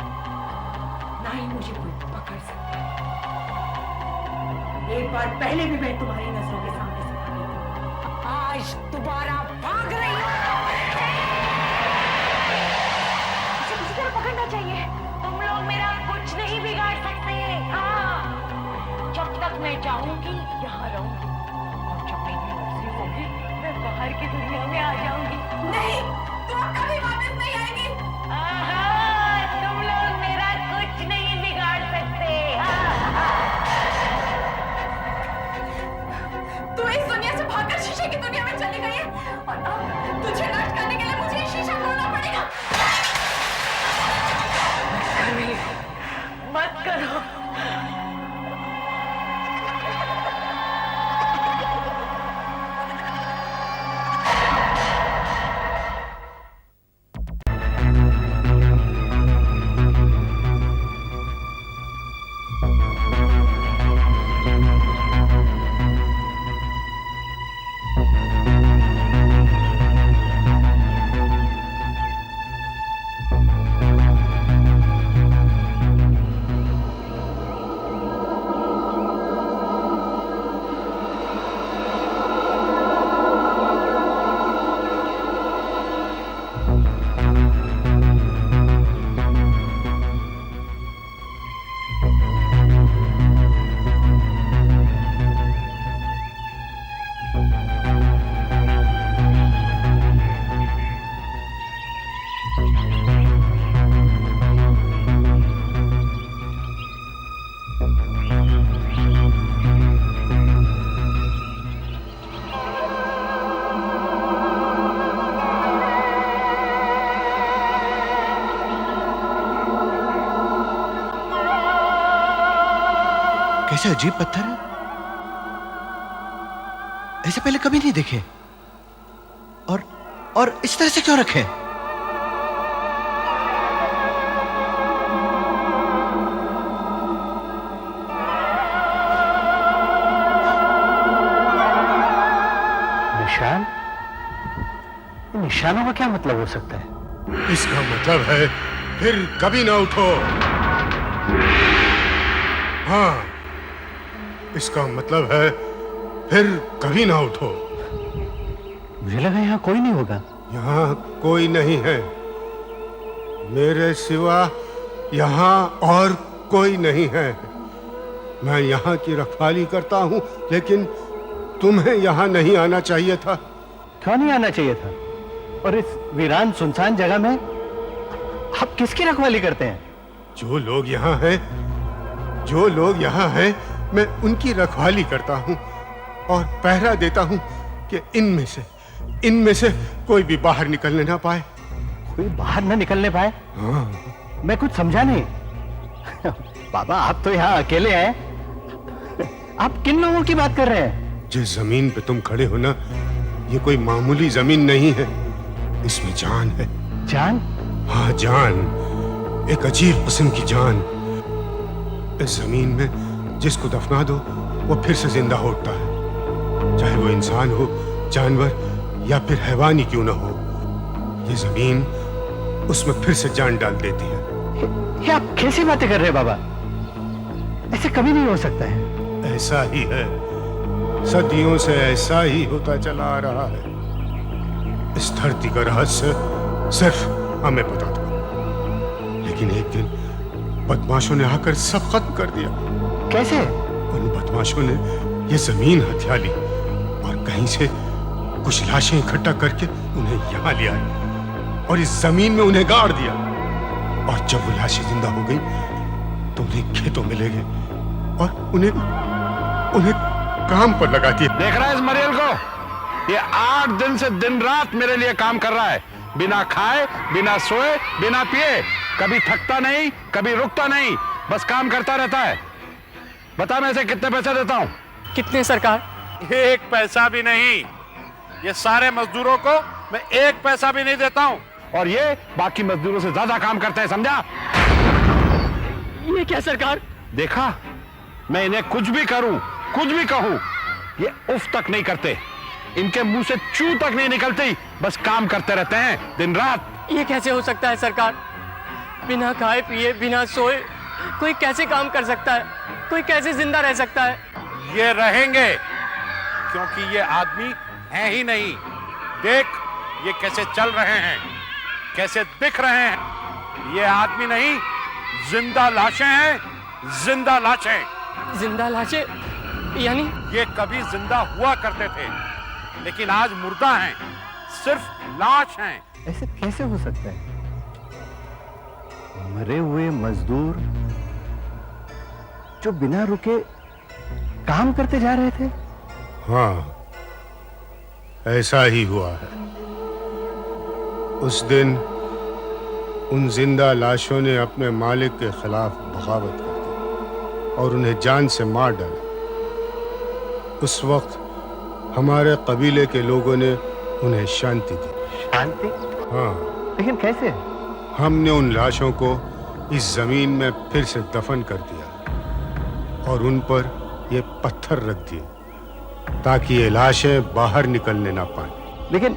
Speaker 8: ना ही मुझे कोई पकड़ सकता है। एक बार पहले भी मैं तुम्हारी नजरों के सामने से भागी थी।
Speaker 12: आज दोबारा भाग रही हो। इसे किसी तरह पकड़ना चाहिए। तुम लोग मेरा कुछ नहीं बिगाड़ सकते। हाँ, जब तक मैं चाहूंगी यहाँ रहूंगी, और जब मेरी मर्जी होगी मैं बाहर बाहर की दुनिया में आ जाऊंगी।
Speaker 8: नहीं, तुम अब कभी वापस नहीं आएगी।
Speaker 12: तुम लोग मेरा कुछ नहीं बिगाड़ सकते।
Speaker 8: तू इस दुनिया से भागकर शीशे की दुनिया में चली गई है और अब तुझे नष्ट करने के लिए मुझे ये शीशा तोड़ना पड़ेगा।
Speaker 12: मत करो।
Speaker 9: कैसे अजीब पत्थर है, ऐसे पहले कभी नहीं देखे। और इस तरह से क्यों रखे?
Speaker 16: निशान? निशानों का क्या मतलब हो सकता है?
Speaker 17: इसका मतलब है फिर कभी ना उठो। हाँ, इसका मतलब है फिर कभी ना उठो।
Speaker 16: मुझे लगा यहाँ कोई नहीं होगा।
Speaker 17: यहाँ कोई नहीं है, मेरे सिवा यहाँ और कोई नहीं है। मैं यहाँ की रखवाली करता हूँ, लेकिन तुम्हें यहाँ नहीं आना चाहिए था।
Speaker 16: क्यों नहीं आना चाहिए था? और इस वीरान सुनसान जगह में आप किसकी रखवाली करते हैं?
Speaker 17: जो लोग यहाँ हैं, मैं उनकी रखवाली करता हूँ और पहरा देता हूँ कि इनमें से कोई भी बाहर निकलने ना पाए।
Speaker 16: कोई बाहर ना निकलने पाए?
Speaker 17: हाँ।
Speaker 16: मैं कुछ समझा नहीं। बाबा, आप तो यहाँ अकेले हैं। आप किन लोगों की बात कर रहे हैं?
Speaker 17: जिस जमीन पे तुम खड़े हो ना, ये कोई मामूली जमीन नहीं है, इसमें जान है।
Speaker 16: जान?
Speaker 17: हाँ, जान, एक अजीब किस्म की जान। इस जमीन में जिसको दफना दो वो फिर से जिंदा हो उठता है, चाहे वो इंसान हो, जानवर या फिर हैवान ही क्यों ना हो। ये जमीन उसमें फिर से जान डाल देती है।
Speaker 16: ये आप कैसी बातें कर रहे हैं बाबा? ऐसे कभी नहीं हो सकता है।
Speaker 17: ऐसा ही है, सदियों से ऐसा ही होता चला आ रहा है। इस धरती का रहस्य सिर्फ हमें पता था, लेकिन एक दिन बदमाशों ने आकर सब खत्म कर दिया।
Speaker 16: कैसे?
Speaker 17: उन बदमाशों ने ये जमीन हथिया ली और कहीं से कुछ लाशें इकट्ठा करके उन्हें यहाँ ले आए और इस जमीन में उन्हें गाड़ दिया। और जब वो लाशें जिंदा हो गई तो उन्हें खेतों में ले गए और उन्हें काम पर लगा दिया।
Speaker 9: देख रहा है इस मरियल को? ये 8 दिन से दिन रात मेरे लिए काम कर रहा है, बिना खाए, बिना सोए, बिना पिए, कभी थकता नहीं, कभी रुकता नहीं, बस काम करता रहता है। बता मैं इसे कितने पैसे देता हूँ?
Speaker 1: कितने सरकार?
Speaker 9: 1 पैसा भी नहीं। ये सारे मजदूरों को मैं 1 पैसा भी नहीं देता हूँ, और ये बाकी मजदूरों से ज्यादा काम करते हैं, समझा?
Speaker 1: ये क्या सरकार?
Speaker 9: देखा, मैं इन्हें कुछ भी करूं, कुछ भी कहूं, ये उफ तक नहीं करते, इनके मुंह से चू तक नहीं निकलती, बस काम करते रहते हैं दिन रात।
Speaker 1: ये कैसे हो सकता है सरकार? बिना खाए पिए, बिना सोए कोई कैसे काम कर सकता है? कोई कैसे जिंदा रह सकता है?
Speaker 9: ये रहेंगे, क्योंकि ये आदमी हैं ही नहीं। देख ये कैसे चल रहे हैं, कैसे दिख रहे हैं। ये आदमी नहीं, जिंदा लाशें हैं, जिंदा लाशें।
Speaker 1: जिंदा लाशें? यानी
Speaker 9: ये कभी जिंदा हुआ करते थे,
Speaker 18: लेकिन आज मुर्दा हैं, सिर्फ लाश हैं।
Speaker 16: ऐसे कैसे हो सकता है? मरे हुए मजदूर जो बिना रुके काम करते जा रहे थे।
Speaker 17: हाँ, ऐसा ही हुआ है। उस दिन उन जिंदा लाशों ने अपने मालिक के खिलाफ बगावत कर दी और उन्हें जान से मार डाला। उस वक्त हमारे कबीले के लोगों ने उन्हें शांति दी।
Speaker 16: शांति?
Speaker 17: हाँ।
Speaker 16: लेकिन कैसे?
Speaker 17: हमने उन लाशों को इस जमीन में फिर से दफन कर दिया और उन पर ये पत्थर रख दिए ताकि ये लाशें बाहर निकलने ना पाए।
Speaker 16: लेकिन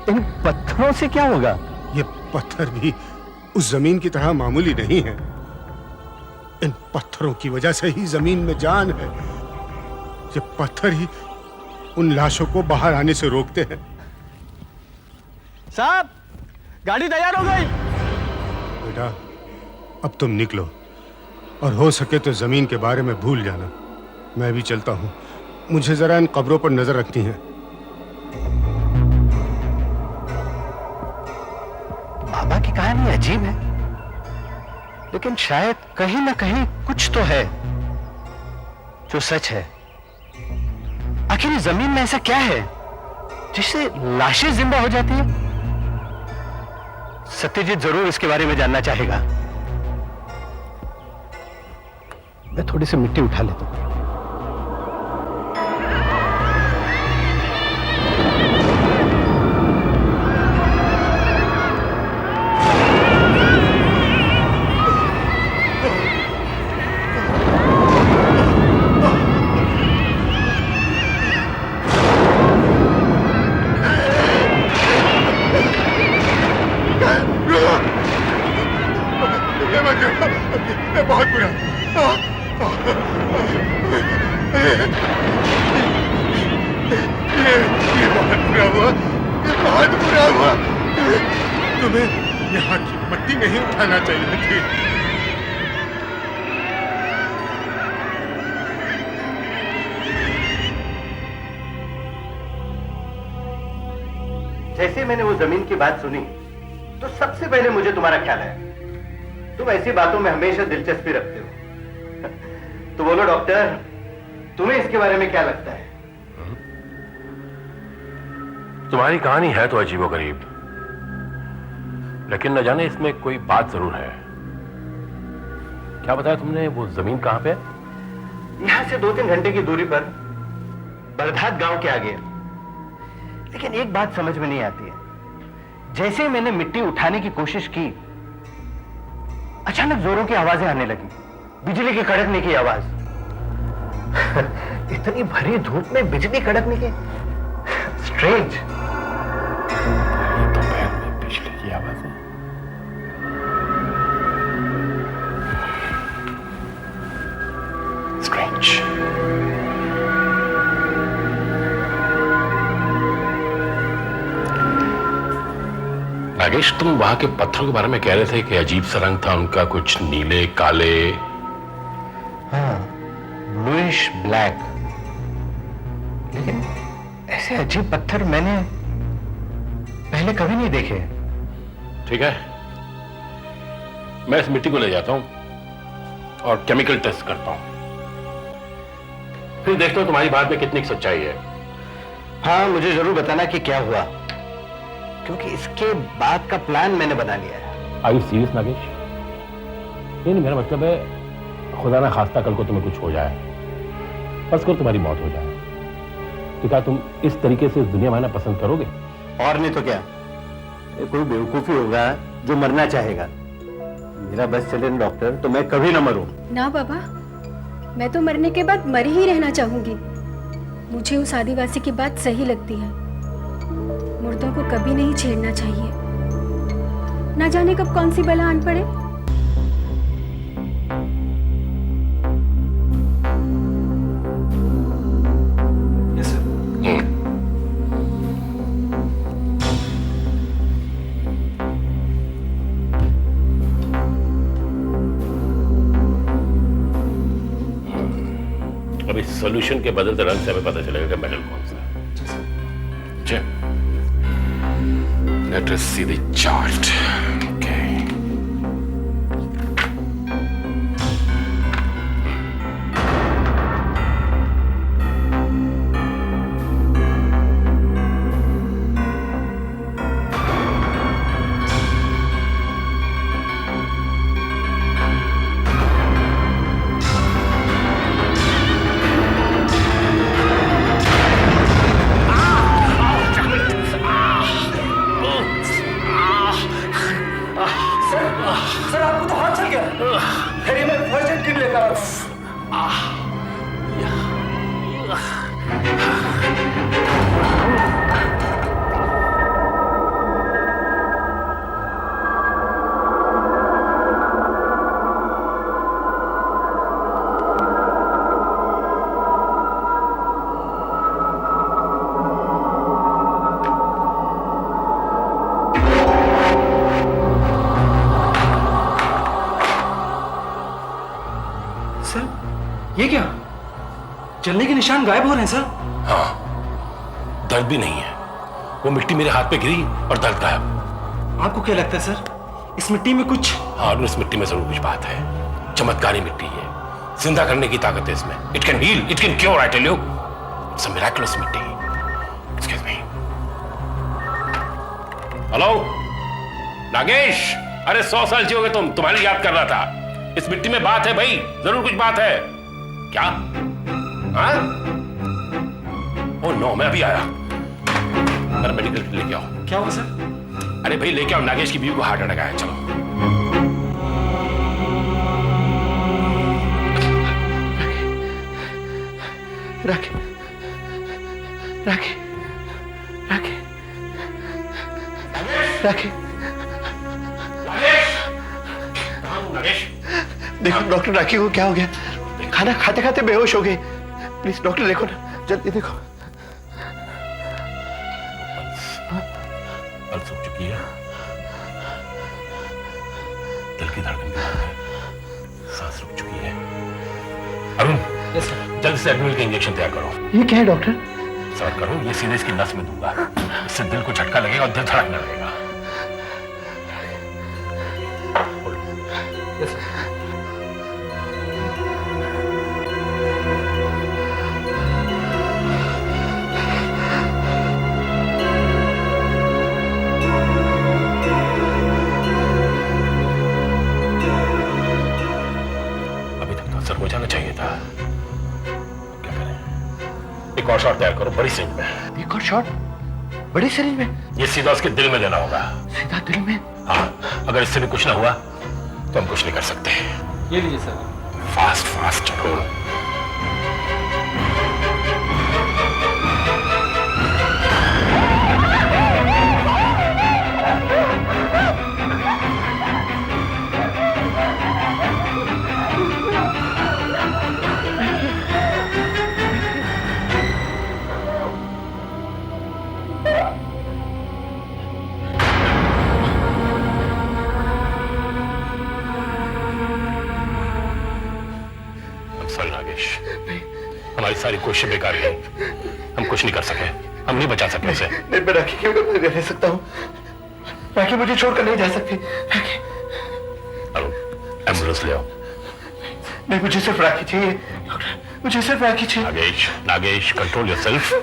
Speaker 16: इन पत्थरों से क्या होगा?
Speaker 17: ये पत्थर भी उस जमीन की तरह मामूली नहीं है। इन पत्थरों की वजह से ही जमीन में जान है। ये पत्थर ही उन लाशों को बाहर आने से रोकते हैं।
Speaker 1: साहब, गाड़ी तैयार हो गई।
Speaker 17: बेटा, अब तुम निकलो और हो सके तो जमीन के बारे में भूल जाना। मैं भी चलता हूँ, मुझे जरा इन कब्रों पर नजर रखनी है।
Speaker 16: बाबा की कहानी अजीब है, लेकिन शायद कहीं ना कहीं कुछ तो है जो सच है। आखिर इस जमीन में ऐसा क्या है जिससे लाशें जिंदा हो जाती है? सत्यजीत जरूर इसके बारे में जानना चाहेगा। मैं थोड़ी सी मिट्टी उठा लेता हूं।
Speaker 17: बहुत बुरा, ये बहुत बुरा हुआ, ये बहुत बुरा हुआ। तुम्हें यहाँ की मट्टी नहीं उठाना चाहिए थी।
Speaker 16: जैसे मैंने वो जमीन की बात सुनी तो सबसे पहले मुझे तुम्हारा ख्याल आया। तुम ऐसी बातों में हमेशा दिलचस्पी रखते हो। तो बोलो डॉक्टर, तुम्हें इसके बारे में क्या लगता है?
Speaker 19: तुम्हारी कहानी है तो अजीबोगरीब, लेकिन न जाने इसमें कोई बात जरूर है। क्या बताया तुमने? वो जमीन कहां पे है?
Speaker 16: यहां से 2-3 घंटे की दूरी पर बरधात गांव के आगे। लेकिन एक बात समझ में नहीं आती है, जैसे ही मैंने मिट्टी उठाने की कोशिश की, अचानक जोरों की आवाजें आने लगी, बिजली के कड़कने की आवाज। इतनी भरी धूप में बिजली कड़कने की, स्ट्रेंज।
Speaker 19: दोपहर में बिजली की आवाजें। स्ट्रेंज। नागेश, तुम वहां के पत्थरों के बारे में कह रहे थे कि अजीब सा रंग था उनका, कुछ नीले काले।
Speaker 16: हाँ, ब्लूइश ब्लैक। लेकिन ऐसे अजीब पत्थर मैंने पहले कभी नहीं देखे।
Speaker 19: ठीक है, मैं इस मिट्टी को ले जाता हूं और केमिकल टेस्ट करता हूं, फिर देखता हूं तुम्हारी बात में कितनी सच्चाई है।
Speaker 16: हाँ, मुझे जरूर बताना कि क्या हुआ, क्योंकि इसके बाद का प्लान मैंने बना लिया है।
Speaker 19: Are you serious Nagesh? नहीं, मेरा मतलब है खुदा ना खास्ता कल को तुम्हें कुछ हो जाए, बस कर तुम्हारी मौत हो जाए, तो क्या तुम इस तरीके से इस दुनिया में आना पसंद करोगे?
Speaker 16: और नहीं तो क्या, ये कोई बेवकूफी होगा जो मरना चाहेगा। मेरा बस चले डॉक्टर, तो मैं कभी ना मरूं।
Speaker 14: ना बाबा, मैं तो मरने के बाद मर ही रहना चाहूंगी। मुझे उस आदिवासी की बात सही लगती है, मुर्दों को कभी नहीं छेड़ना चाहिए, ना जाने कब कौन सी बला आन पड़े।
Speaker 19: अब इस सॉल्यूशन के बदलते रंग से हमें पता चलेगा कि मेटल कौन सा है। नीचे. Let us see the chart. Okay.
Speaker 5: Sir आपको तो हाथ चल गया। खैर मैं फर्स्ट एड किट लेकर आ रहा हूं।
Speaker 20: ये क्या? जलने के निशान गायब हो रहे हैं सर।
Speaker 19: हाँ, दर्द भी नहीं है। वो मिट्टी मेरे हाथ पे गिरी और दर्द गायब।
Speaker 20: आपको क्या लगता है सर, इस मिट्टी में कुछ?
Speaker 19: हाँ, इस मिट्टी में जरूर कुछ बात है। चमत्कारी मिट्टी है, जिंदा करने की ताकत है इसमें। It can heal, it can cure, I tell you. It's a miraculous मिट्टी। Excuse me. हेलो नागेश, अरे 100 साल जियोगे तुम, तुम्हारी याद कर रहा था। इस मिट्टी में बात है भाई, जरूर कुछ बात है। क्या? हाँ? ओह नो, मैं अभी आया। मेरा मेडिकल किट लेके आओ।
Speaker 20: क्या हुआ सर?
Speaker 19: अरे भाई लेके आओ, नागेश की बीवी को हार्ट अटैक आया। चलो।
Speaker 16: राखी, राखी, राखी, राखी,
Speaker 19: नागेश,
Speaker 16: देखो डॉक्टर, राखी को क्या हो गया? खाना खाते खाते बेहोश हो गई। प्लीज डॉक्टर देखो ना, जल्दी देखो।
Speaker 19: पल्स रुक चुकी है, दिल की धड़कन भी बंद है, सांस रुक चुकी है। अरुण, जल्दी से एडमिनल का इंजेक्शन तैयार करो।
Speaker 16: ये क्या है डॉक्टर?
Speaker 19: सर करो, ये सीधे इसकी नस में दूंगा। इससे दिल को झटका लगेगा और दिल धड़कने लगेगा। हो जाना चाहिए था। क्या करें? एक और शॉट तैयार करो बड़ी सिरिंज में।
Speaker 16: एक और शॉट बड़ी सिरिंज में?
Speaker 19: ये सीधा उसके दिल में देना होगा।
Speaker 16: सीधा दिल में?
Speaker 19: हाँ, अगर इससे भी कुछ ना हुआ तो हम कुछ नहीं कर सकते।
Speaker 20: ये लीजिए सर।
Speaker 19: फास्ट फास्ट चलो। हमारी सारी कोशिशें बेकार गई। हम कुछ नहीं कर सके, हम नहीं बचा सके उसे।
Speaker 16: मैं राखी के बगैर नहीं रह सकता हूँ। राखी मुझे छोड़कर नहीं जा सकती। राखी,
Speaker 19: एम्बुलेंस ले आओ।
Speaker 16: नहीं, मुझे सिर्फ राखी चाहिए। मुझे सिर्फ राखी चाहिए।
Speaker 19: Nagesh, Nagesh, control yourself.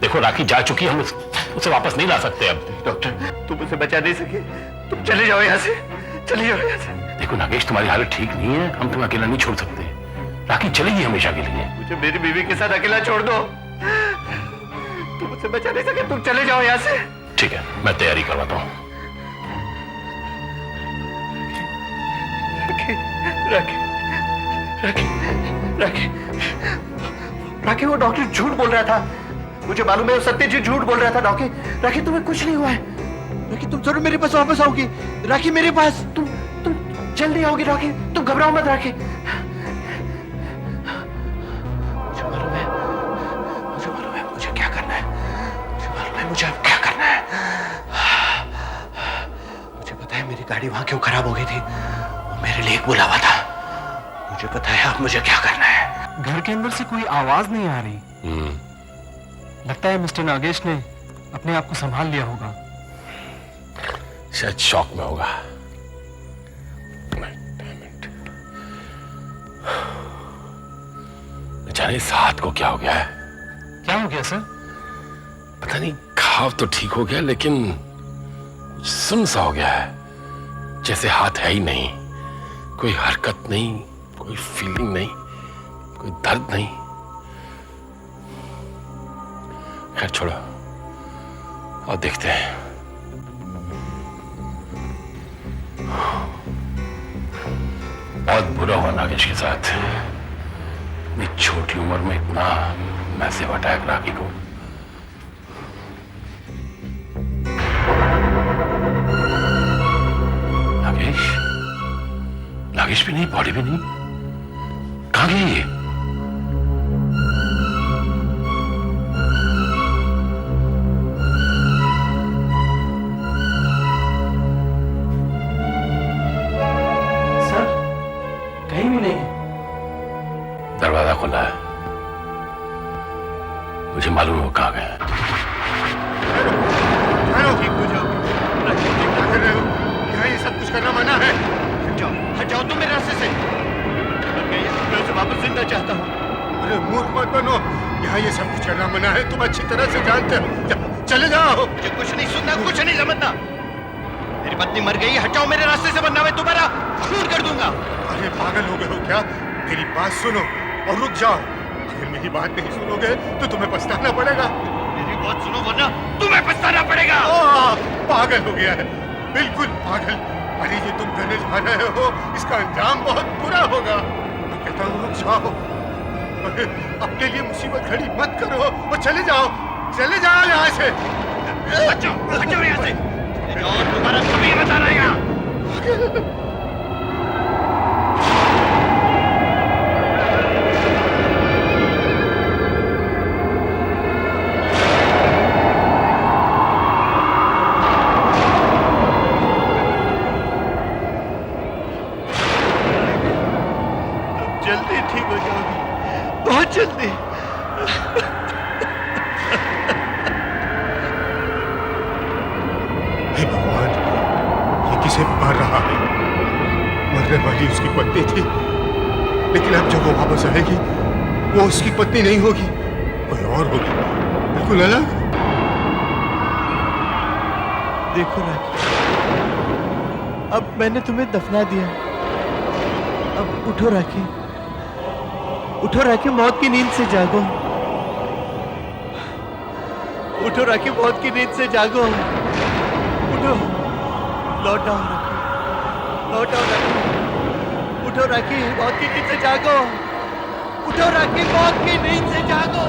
Speaker 19: देखो राखी जा चुकी, हम उसे वापस नहीं ला सकते अब।
Speaker 16: डॉक्टर, तुम उसे बचा नहीं सके, तुम चले जाओ यहाँ से, चले जाओ यहाँ से।
Speaker 19: देखो नागेश, तुम्हारी हालत ठीक नहीं है, हम तुम्हें अकेला नहीं छोड़ सकते। राखी चलेगी हमेशा के लिए।
Speaker 16: मुझे मेरी बीवी के साथ अकेला छोड़ दो। तुम उसे बचा नहीं सके, तुम चले जाओ यहाँ से।
Speaker 19: ठीक है, मैं तैयारी करवाता हूँ।
Speaker 16: राखी, राखी, राखी, राखी, वो डॉक्टर झूठ बोल रहा था। मुझे मालूम है वो सत्यजीत झूठ बोल रहा था। राखी, राखी तुम्हें कुछ नहीं हुआ है। राखी तुम जरूर मेरे पास वापस आओगी। राखी मेरे पास, तुम जल्दी आओगी। राखी तुम घबराओ मत। राखी मुझे क्या करना है, मुझे मालूम है मुझे अब क्या करना है। मुझे पता है मेरी गाड़ी वहां क्यों खराब हो गई थी। वो मेरे लिए एक बुलावा था। मुझे पता है अब मुझे क्या करना है।
Speaker 20: घर के अंदर से कोई आवाज नहीं आ रही। लगता है मिस्टर नागेश ने अपने आप को संभाल लिया होगा।
Speaker 19: शायद शौक में होगा। बेचारे इस हाथ को क्या हो गया है?
Speaker 20: क्या हो गया सर?
Speaker 19: पता नहीं, घाव तो ठीक हो गया लेकिन सुन सा हो गया है, जैसे हाथ है ही नहीं। कोई हरकत नहीं, कोई फीलिंग नहीं, कोई दर्द नहीं। खैर छोड़ो और देखते हैं। बहुत बुरा हुआ नागेश के साथ, इतनी छोटी उम्र में इतना मैसिव अटैक राखी को। नागेश, नागेश भी नहीं, बॉडी भी नहीं, कहां गई ये? दरवाजा खुला है, मुझे मालूम है वो कहां गए।
Speaker 17: ठीक हो जाओ। क्या कर रहे हो? यहाँ ये सब कुछ करना मना है। हट जाओ तुम मेरे रास्ते से। मैं उसे वापस जिंदा चाहता हूँ। अरे मूर्ख मत बनो, यहाँ ये सब कुछ करना मना है, तुम अच्छी तरह से जानते हो। चले जाओ। मुझे कुछ नहीं सुनना, कुछ नहीं समझना। मेरी पत्नी मर गई, हट जाओ मेरे रास्ते से, वरना मैं तुम्हारा खून कर दूंगा। अरे पागल हो गए हो क्या? मेरी बात सुनो और रुक जाओ। अगर मेरी बात नहीं सुनोगे तो तुम्हें पछताना पड़ेगा। मेरी बात सुनो वरना तुम्हें पछताना पड़ेगा। पागल हो गया है, बिल्कुल पागल। अरे ये तुम करने जा रहे हो, इसका अंजाम बहुत बुरा होगा। मैं कहता हूँ रुक जाओ। अरे अपने लिए मुसीबत खड़ी मत करो और चले जाओ, चले जाओ यहाँ से। हट जाओ यहाँ से। तुम्हारा कभी बता रहेगा। जल्दी ठीक हो जाओगे, बहुत जल्दी। हे भगवान, ये किसे मार रहा है? मरने वाली उसकी पत्नी थी, लेकिन अब जब वो वापस आएगी वो उसकी पत्नी नहीं होगी, कोई और होगी, बिल्कुल अलग।
Speaker 21: देखो राखी, अब मैंने तुम्हें दफना दिया, अब उठो राखी, उठो राखी, मौत की नींद से जागो। उठो राखी, मौत की नींद से जागो। उठो, लौट आओ राखी, लौट आओ राखी। उठो राखी, मौत की नींद से जागो। उठो राखी, मौत की नींद से जागो।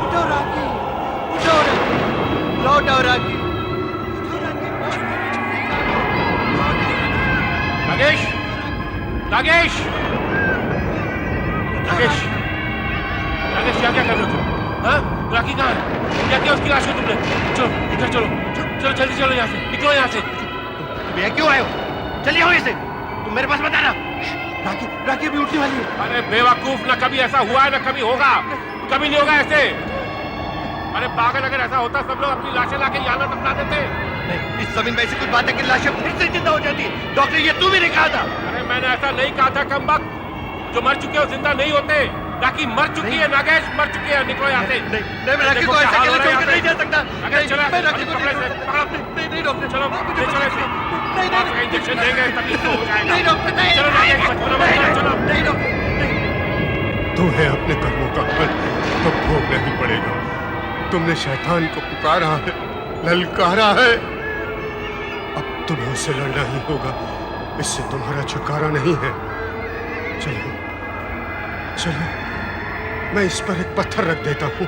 Speaker 21: उठो राखी, उठो राखी, लौट आओ राखी।
Speaker 19: नागेश, नागेश, नागेश, नागेश, क्या क्या कर रहे हो तुम? हाँ? राखी कहाँ है? क्या किया उसकी लाश को तुमने? चलो इधर चलो, चलो जल्दी चलो यहाँ से, निकलो यहाँ से।
Speaker 21: भैया क्यों आए हो? चलिए आओ यहाँ से, तुम मेरे पास मत आना। राखी, राखी अभी उठने वाली है।
Speaker 19: अरे बेवकूफ, ना कभी ऐसा हुआ है ना कभी होगा, कभी नहीं होगा ऐसे। अरे पागल, अगर ऐसा होता सब लोग अपनी लाशें लाके यहाँ ना दफना देते।
Speaker 21: नहीं, इस जमीन में ऐसी कुछ बात है कि लाशें फिर से जिंदा हो जाती है। डॉक्टर, ये तू भी नहीं कहा था।
Speaker 19: अरे मैंने ऐसा नहीं कहा था कमबख्त, जो मर चुके हो जिंदा नहीं होते। राखी मर चुकी है नागेश, मर चुकी है, निकलो यहाँ से।
Speaker 21: नहीं, मैं राखी को ऐसे अकेले छोड़ कर नहीं जा सकता।
Speaker 19: मैं राखी को
Speaker 21: नहीं डॉक्टर,
Speaker 19: चलो मुझे चलो ऐसे। नहीं, इंजेक्शन देंगे तभी तो हो जाएगा।
Speaker 21: नहीं डॉक्टर, नहीं।
Speaker 19: चलो चलो,
Speaker 21: नहीं डॉक्टर।
Speaker 17: तुम्हें अपने कर्मों का फल तो भोगना ही पड़ेगा। तुमने शैतान को पुकारा है, ललकारा है, अब तुम्हें उससे लड़ना ही होगा। इससे तुम्हारा छुटकारा नहीं है। चलो चलो, मैं इस पर एक पत्थर रख देता हूँ,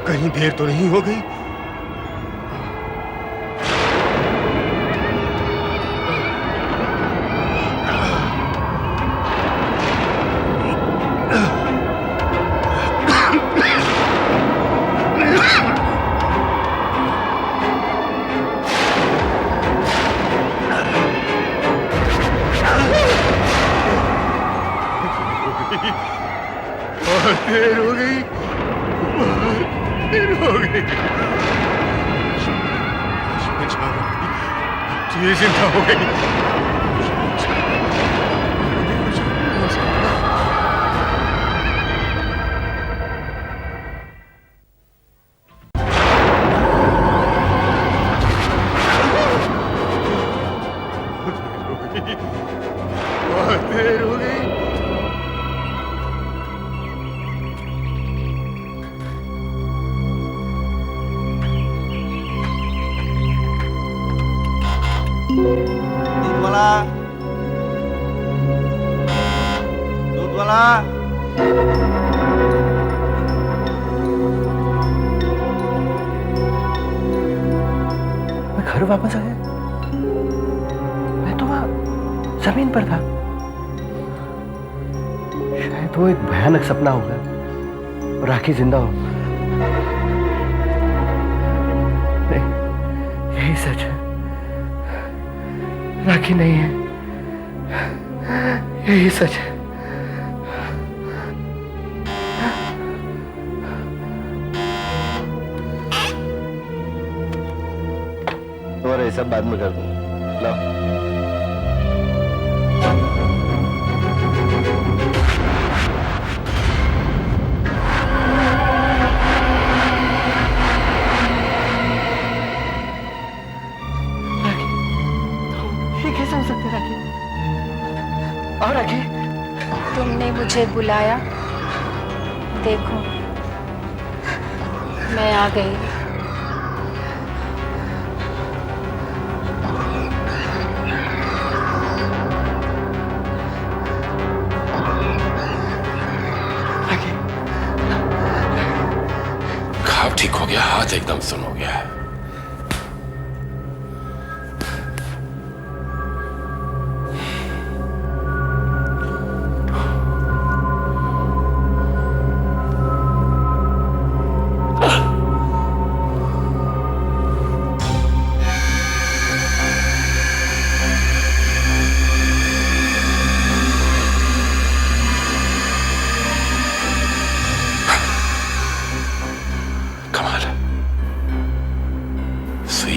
Speaker 17: कहीं देर तो नहीं हो गई। बहुत देर हो गई, देर हो गई। तू ये जिंदा हो गई। बहुत देर हो गई।
Speaker 21: दूध वाला
Speaker 16: मैं घर वापस आ गया। मैं तो वहां जमीन पर था। शायद वो एक भयानक सपना होगा और राखी जिंदा हो। नहीं, यही सच है। राखी नहीं है, यही सच है। तुम्हारा ये सब बाद में कर दूंगा। लो। कैसे हो सकते राखी? और राखी,
Speaker 14: तुमने मुझे बुलाया, देखो मैं आ गई।
Speaker 19: घाव ठीक हो गया, हाथ एकदम सुन हो गया है।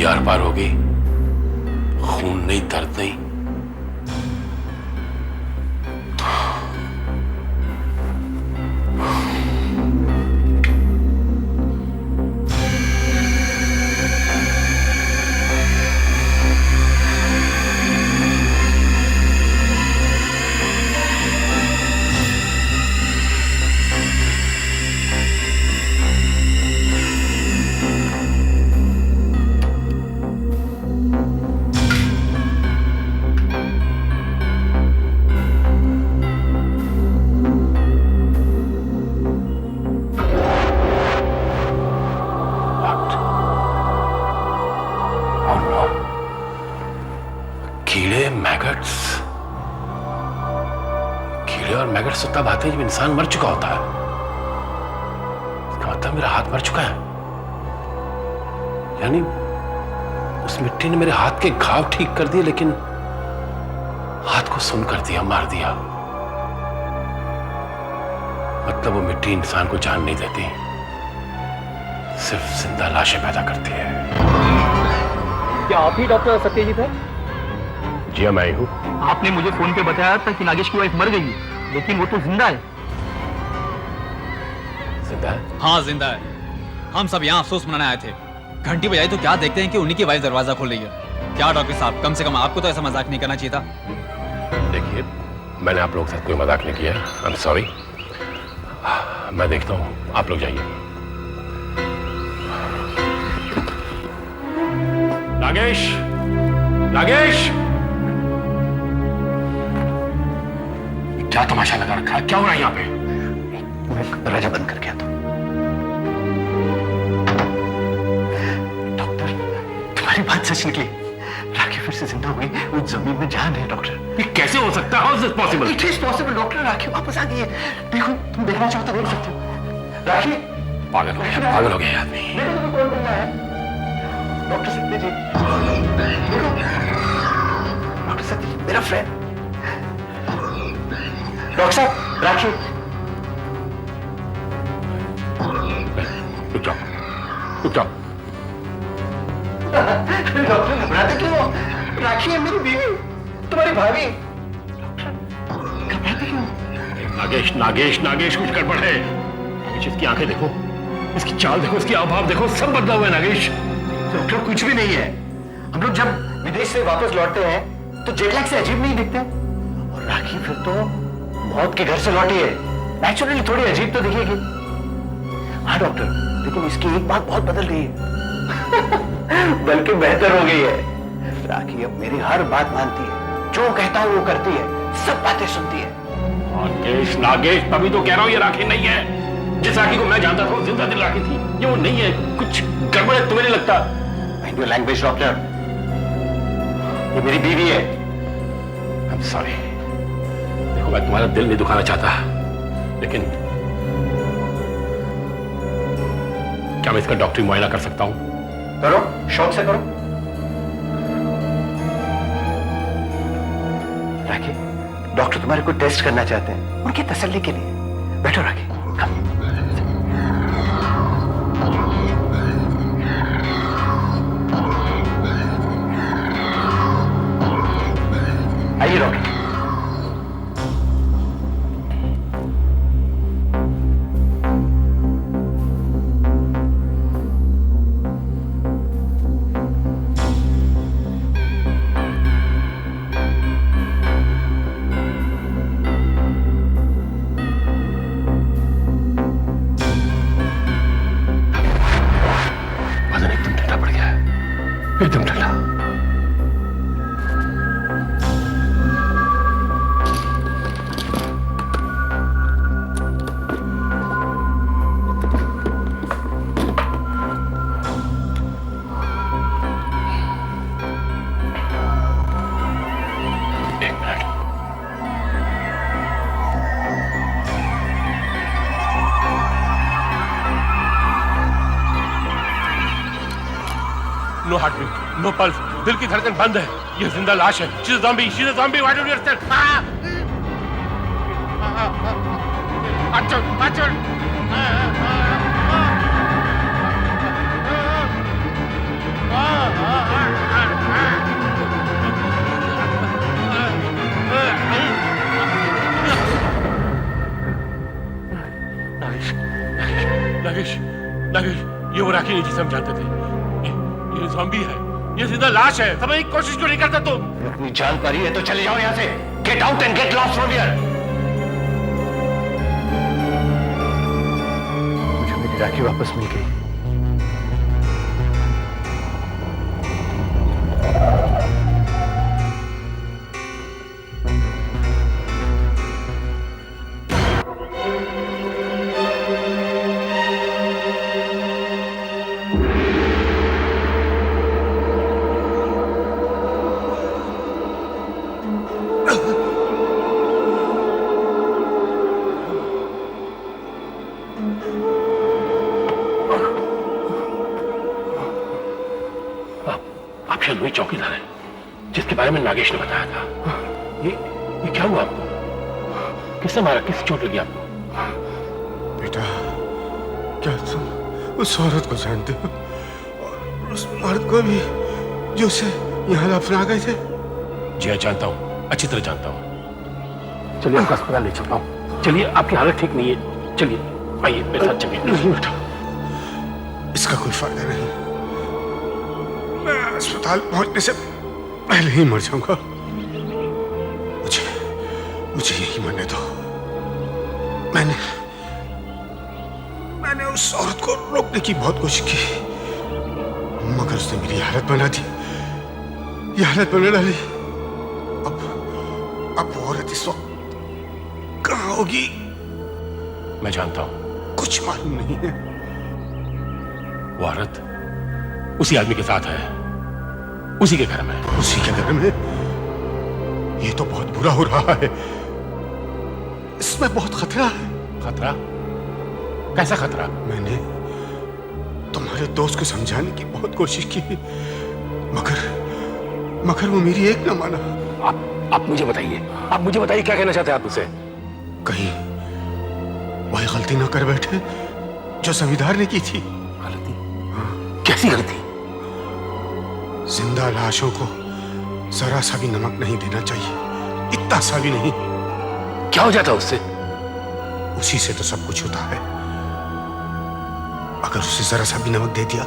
Speaker 19: आर पार हो गई, खून नहीं, दर्द नहीं। कीड़े, मैगट्स, कीड़े और मैगट्स तो तब आते हैं जब इंसान मर चुका होता है। इसका मतलब मेरा हाथ मर चुका है, यानी उस मिट्टी ने मेरे हाथ के घाव ठीक कर दिए, लेकिन हाथ को सुन कर दिया, मार दिया। मतलब वो मिट्टी इंसान को जान नहीं देती, सिर्फ जिंदा लाशें पैदा करती है।
Speaker 20: क्या आप ही डॉक्टर सत्यजीत है?
Speaker 19: जी हाँ, मैं हूँ।
Speaker 20: आपने मुझे फोन पे बताया था कि नागेश की वाइफ मर गई है, लेकिन वो तो जिंदा है।
Speaker 19: जिंदा है?
Speaker 3: हाँ जिंदा है। हम सब यहाँ अफसोस मनाने आए थे। घंटी बजाई तो क्या देखते हैं कि उन्हीं की वाइफ दरवाजा खोल रही है। क्या डॉक्टर साहब, कम से कम आपको तो ऐसा मजाक नहीं करना चाहिए था।
Speaker 19: देखिए, मैंने आप लोगों के साथ कोई मजाक नहीं किया। I am sorry. मैं देखता हूँ, आप लोग जाइए। नागेश, नागेश, क्या तमाशा लगा रखा है? क्या हो रहा है यहाँ पे?
Speaker 16: मैं दरवाजा बंद कर गया था। डॉक्टर, तुम्हारी बात सच निकली। राखी फिर से जिंदा हुई, उस जमीन में जान है डॉक्टर।
Speaker 19: ये कैसे हो सकता है? How is this possible?
Speaker 16: It is possible doctor, Rakhi वापस आ गई है। देखो, तुम देखना चाहो तो देख सकते हो। राखी
Speaker 19: पागल हो गया, पागल हो गया आदमी।
Speaker 16: देखो तुम्हें कौन करना है। डॉक्टर सत्यजीत, देखो डॉक्टर सत्यजीत, मेरा फ्रेंड। डॉक्टर साहब, राखी।
Speaker 19: रुक जाओ। उठ जाओ।
Speaker 16: डॉक्टर घबराते क्यों? राखी है मेरी बीवी, तुम्हारी भाभी। घबराते क्यों?
Speaker 19: नागेश नागेश नागेश, कुछ गड़बड़ है। नागेश, इसकी आंखें देखो, इसकी चाल देखो, इसकी आभाव देखो, सब बदला हुआ है नागेश।
Speaker 16: डॉक्टर कुछ भी नहीं है। हम लोग जब विदेश से वापस लौटते हैं तो जेट लैग से अजीब नहीं दिखते। और राखी फिर तो मौत के घर से लौटी है, नेचुरली थोड़ी अजीब तो दिखेगी। हाँ डॉक्टर, लेकिन इसकी एक बात बहुत बदल गई है। बल्कि बेहतर हो गई है। राखी अब मेरी हर बात मानती है, जो कहता हूँ वो करती है, सब बातें सुनती है।
Speaker 19: नागेश नागेश, तभी तो कह रहा हूँ ये राखी नहीं है। जिस राखी को मैं जानता था वो जिंदा दिल राखी थी, ये वो नहीं है। कुछ गड़बड़ है, तुम्हें नहीं लगता?
Speaker 16: माइंड योर लैंग्वेज डॉक्टर, ये मेरी बीवी है।
Speaker 19: I'm sorry। देखो, मैं तुम्हारा दिल नहीं दुखाना चाहता, लेकिन क्या मैं इसका डॉक्टरी मुआयना कर सकता हूं?
Speaker 16: करो, शौक से करो। राखी, डॉक्टर तुम्हारे को टेस्ट करना चाहते हैं, उनकी तसल्ली के लिए। बैठो राखी, कम। आइए डॉक्टर।
Speaker 19: वजन एकदम ठंडा पड़ गया है, एकदम ठंडा।
Speaker 17: No heart beat, no pulse, दिल की धड़कन बंद है। ये जिंदा लाश है। She is zombie, she is zombie, why don't you understand? Arjun, Arjun. Nagesh, Nagesh, ये वो राखी नहीं जिसे हम जानते थे। ये ज़ॉम्बी है, ये जिंदा लाश है। समझने की कोशिश क्यों नहीं करता तुम?
Speaker 16: अपनी जान पा रही है तो चले जाओ यहाँ से। Get out and get lost from here. मुझे मेरी राखी वापस मिल गई।
Speaker 19: आप शायद वही चौकीदार है जिसके बारे में नागेश ने बताया था। ये क्या हुआ आपको? किसने मारा? किस चोट लगी आपको?
Speaker 17: बेटा, क्या तुम उस औरत को जानते हो? और उस मर्द को भी जो उसे यहाँ दफना गए थे?
Speaker 19: जी जानता हूँ, अच्छी तरह जानता हूँ। चलिए आपको अस्पताल ले चलता हूँ। चलिए, आपकी हालत ठीक नहीं है। चलिए आइए मेरे साथ चलिए।
Speaker 17: नहीं बेटा, इसका कोई फायदा नहीं। मैं अस्पताल पहुंचने से पहले ही मर जाऊंगा। मुझे यही मरने दो। मैंने उस औरत को रोकने की बहुत कोशिश की, मगर उसने मेरी हालत बना दी, ये हालत बना डाली। अब वो औरत इस वक्त कहाँ होगी?
Speaker 19: मैं जानता हूं।
Speaker 17: कुछ मालूम नहीं है।
Speaker 19: वो औरत उसी आदमी के साथ है, उसी के घर में।
Speaker 17: उसी के घर में? ये तो बहुत बुरा हो रहा है। इसमें बहुत खतरा है।
Speaker 19: खतरा? कैसा खतरा?
Speaker 17: मैंने तुम्हारे दोस्त को समझाने की बहुत कोशिश की, मगर वो मेरी एक न माना।
Speaker 19: आप मुझे बताइए, क्या कहना चाहते हैं आप मुझसे?
Speaker 17: कहीं वही गलती ना कर बैठे जो जमींदार ने की थी।
Speaker 19: गलती?
Speaker 9: कैसी गलती?
Speaker 17: जिंदा लाशों को जरा सा भी नमक नहीं देना चाहिए, इतना सा भी नहीं।
Speaker 9: क्या हो जाता उससे?
Speaker 17: उसी से तो सब कुछ होता है। अगर उसे जरा सा भी नमक दे दिया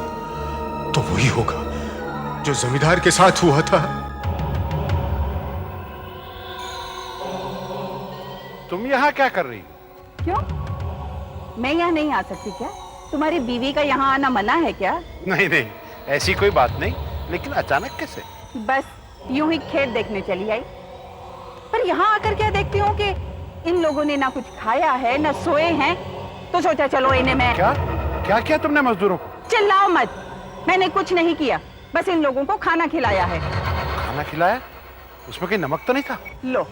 Speaker 17: तो वही होगा जो जमींदार के साथ हुआ था।
Speaker 18: तुम यहाँ क्या कर रही हो?
Speaker 6: क्यों? मैं यहाँ नहीं आ सकती क्या? तुम्हारी बीवी का यहाँ आना मना है क्या?
Speaker 18: नहीं नहीं, ऐसी कोई बात नहीं, लेकिन अचानक कैसे?
Speaker 6: बस यूं ही खेत देखने चली आई। पर यहाँ आकर क्या देखती हूँ कि इन लोगों ने ना कुछ खाया है ना सोए हैं, तो सोचा चलो इन्हें मैं।
Speaker 18: क्या क्या किया तुमने मजदूरों को?
Speaker 6: चिल्लाओ मत, मैंने कुछ नहीं किया, बस इन लोगों को खाना खिलाया है।
Speaker 18: खाना खिलाया? उसमें कहीं नमक तो नहीं था?
Speaker 6: लो,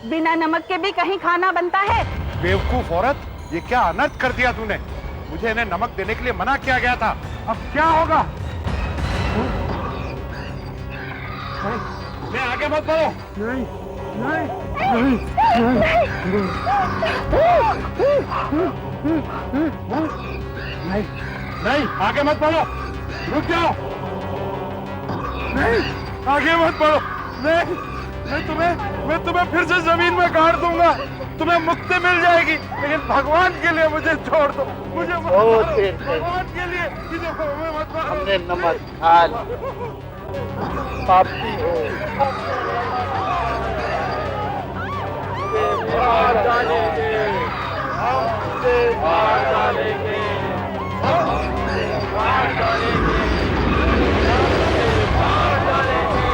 Speaker 6: बिना नमक के भी कहीं खाना बनता है?
Speaker 18: बेवकूफ औरत, ये क्या अनर्थ कर दिया तूने? मुझे इन्हें नमक देने के लिए मना किया गया था, अब क्या होगा? मैं आगे मत बढ़ो। नहीं नहीं नहीं नहीं, आगे मत बढ़ो, रुक जाओ। नहीं, आगे मत बढ़ो। नहीं, मैं तुम्हें फिर से जमीन में गाड़ दूंगा, तुम्हें मुक्ति मिल जाएगी, लेकिन भगवान के लिए मुझे छोड़ दो, मुझे भगवान के लिए मत मारो।
Speaker 21: हमने नमक खा लिया, पापी हो, मार डालेंगे, हम तुझे मार डालेंगे, हम तुझे मार डालेंगे, मार डालेंगे,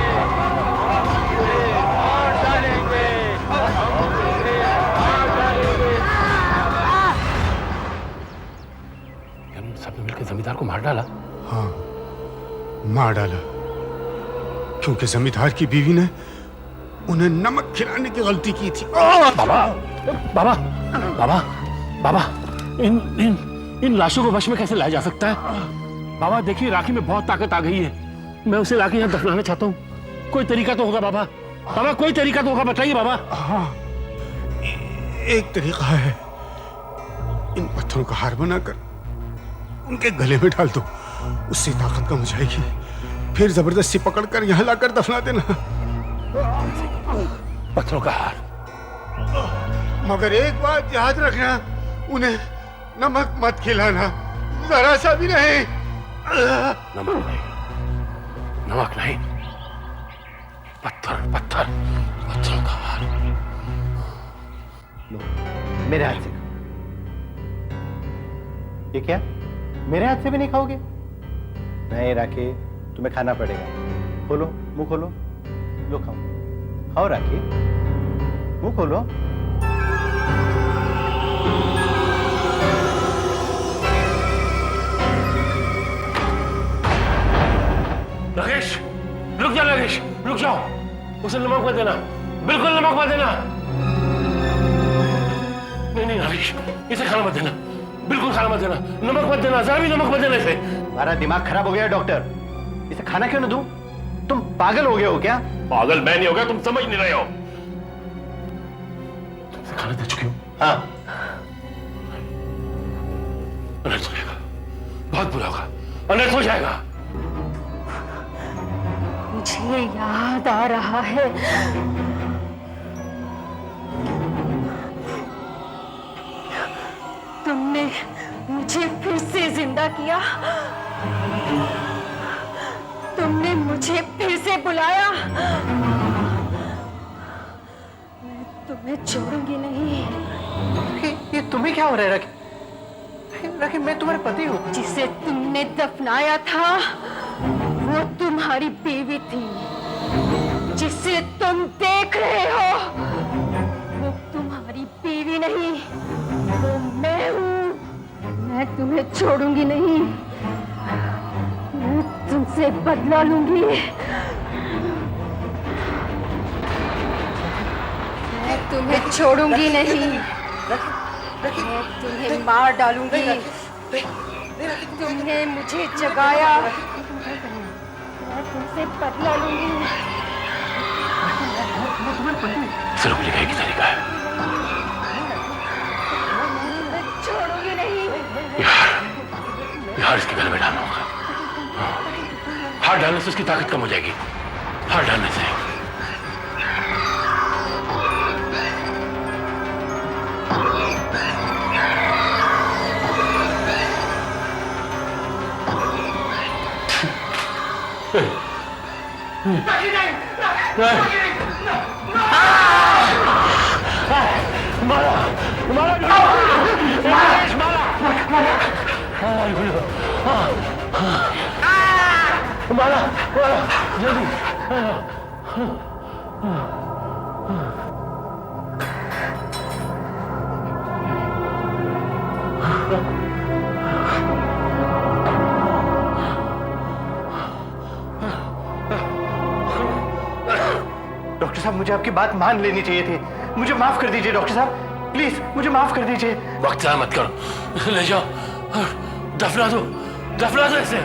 Speaker 21: हम तुझे मार डालेंगे, हम तुझे मार डालेंगे।
Speaker 9: हम सबने मिलकर जमींदार को मार डाला?
Speaker 17: हाँ, मार डाला, क्योंकि जमींदार की बीवी ने उन्हें नमक खिलाने की गलती की थी।
Speaker 9: बाबा बाबा बाबा बाबा, इन लाशों को वश में कैसे लाया जा सकता है? बाबा देखिए, राखी में बहुत ताकत आ गई है, मैं उसे लाके यहाँ दफनाना चाहता हूँ। कोई तरीका तो होगा बाबा, बाबा कोई तरीका तो होगा, बताइए बाबा।
Speaker 17: हाँ, एक तरीका है, इन पत्थरों का हार बनाकर उनके गले में डाल दो, उससे ताकत कम हो जाएगी, फिर जबरदस्ती पकड़कर यहाँ लाकर दफना देना।
Speaker 9: पत्थरों का हार?
Speaker 17: मगर एक बात याद रखना, उन्हें नमक मत खिलाना, जरा सा भी नहीं।
Speaker 9: नमक नहीं, नमक नहीं, पत्थर पत्थर, पत्थरों का हार।
Speaker 5: लो, मेरे हाथ से। ये क्या? मेरे हाथ से भी नहीं खाओगे? नहीं राखी, तुम्हें खाना पड़ेगा। खोलो, मुंह खोलो, लो खाओ, खाओ राखी, मुंह खोलो।
Speaker 9: राकेश, रुक जा राकेश, रुक जाओ, उसे नमक मत देना, बिल्कुल नमक मत देना। नहीं नहीं राकेश, इसे खाना मत देना, बिल्कुल खाना मत देना, नमक मत देना, जरा भी नमक मत देना इसे।
Speaker 5: हमारा दिमाग खराब हो गया डॉक्टर, इसे खाना क्यों न दूं? तुम पागल हो गए हो क्या?
Speaker 9: पागल मैं नहीं हो गया, तुम समझ नहीं रहे हो। तुमसे खाना दे चुकी हूँ।
Speaker 5: हाँ,
Speaker 9: अनर्थ हो जाएगा, बहुत बुरा होगा, अनर्थ हो जाएगा।
Speaker 11: मुझे याद आ रहा है, तुमने मुझे फिर से जिंदा किया, तुमने मुझे फिर से बुलाया, मैं तुम्हें छोड़ूंगी नहीं।
Speaker 5: ये तुम्हें क्या हो रहा है राखी? राखी, मैं तुम्हारे पति हूँ।
Speaker 11: जिसे तुमने दफनाया था वो तुम्हारी बीवी थी, जिसे तुम देख रहे हो वो तुम्हारी बीवी नहीं, वो मैं हूँ। मैं तुम्हें छोड़ूंगी नहीं, मैं तुमसे बदला लूंगी, मैं तुम्हें छोड़ूंगी नहीं, मैं तुम्हें मार डालूंगी। तुमने मुझे जगाया, मैं तुमसे बदला लूंगी।
Speaker 9: जरूर लिखाई की तरीका है।
Speaker 11: छोड़ूंगी नहीं।
Speaker 9: यार इसके गले में डालना होगा।
Speaker 19: हाथ डालने से उसकी ताकत कम हो जाएगी। हाथ डालने से।
Speaker 16: डॉक्टर साहब, मुझे आपकी बात मान लेनी चाहिए थी। मुझे माफ कर दीजिए डॉक्टर साहब, प्लीज मुझे माफ कर दीजिए।
Speaker 19: वक्त ज़ाया मत करो, ले जाओ और दफना दो इसे।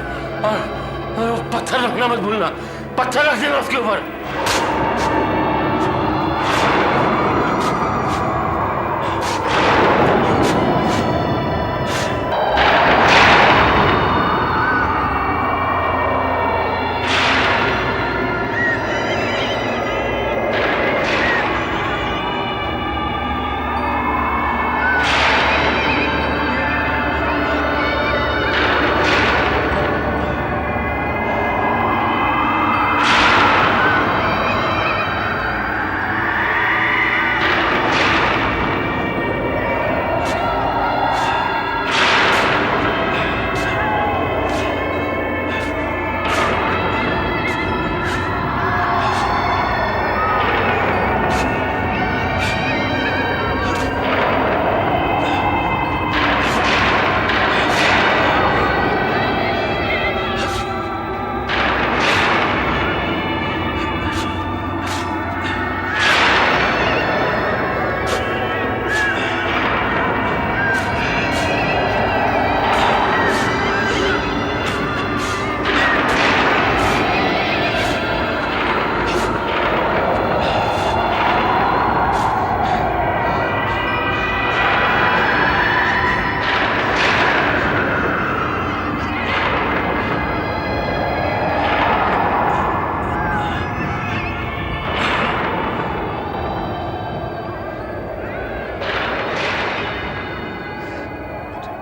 Speaker 19: और पत्थर रखना मत भूलना, पत्थर रख देना उसके ऊपर।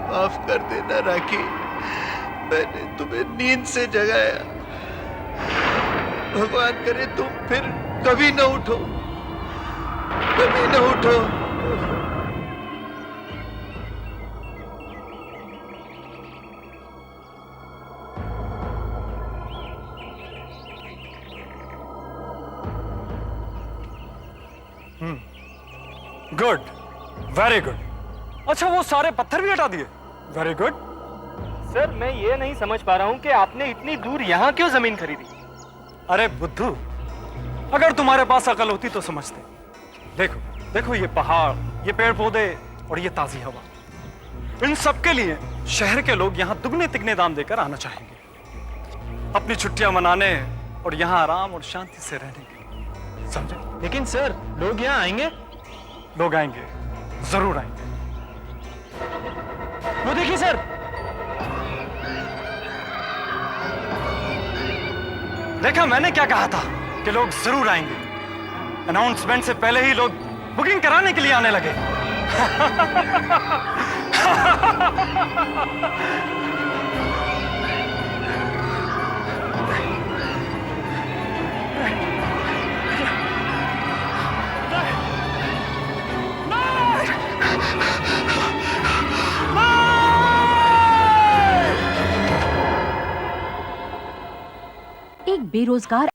Speaker 21: माफ कर देना राखी, मैंने तुम्हें नींद से जगाया। भगवान करे तुम फिर कभी न उठो, कभी न उठो।
Speaker 18: Good, very good. अच्छा, वो सारे पत्थर भी हटा दिए? Very good.
Speaker 1: सर, मैं ये नहीं समझ पा रहा हूँ कि आपने इतनी दूर यहाँ क्यों जमीन खरीदी?
Speaker 18: अरे बुद्धू, अगर तुम्हारे पास अकल होती तो समझते। देखो देखो, ये पहाड़, ये पेड़ पौधे और ये ताजी हवा, इन सब के लिए शहर के लोग यहाँ दुगने तिगने दाम देकर आना चाहेंगे, अपनी छुट्टियां मनाने और यहाँ आराम और शांति से रहने के। समझे?
Speaker 1: लेकिन सर, लोग यहाँ आएंगे?
Speaker 18: लोग आएंगे, जरूर आएंगे।
Speaker 1: वो देखिए सर,
Speaker 18: देखा मैंने क्या कहा था कि लोग जरूर आएंगे। अनाउंसमेंट से पहले ही लोग बुकिंग कराने के लिए आने लगे।
Speaker 10: एक बेरोजगार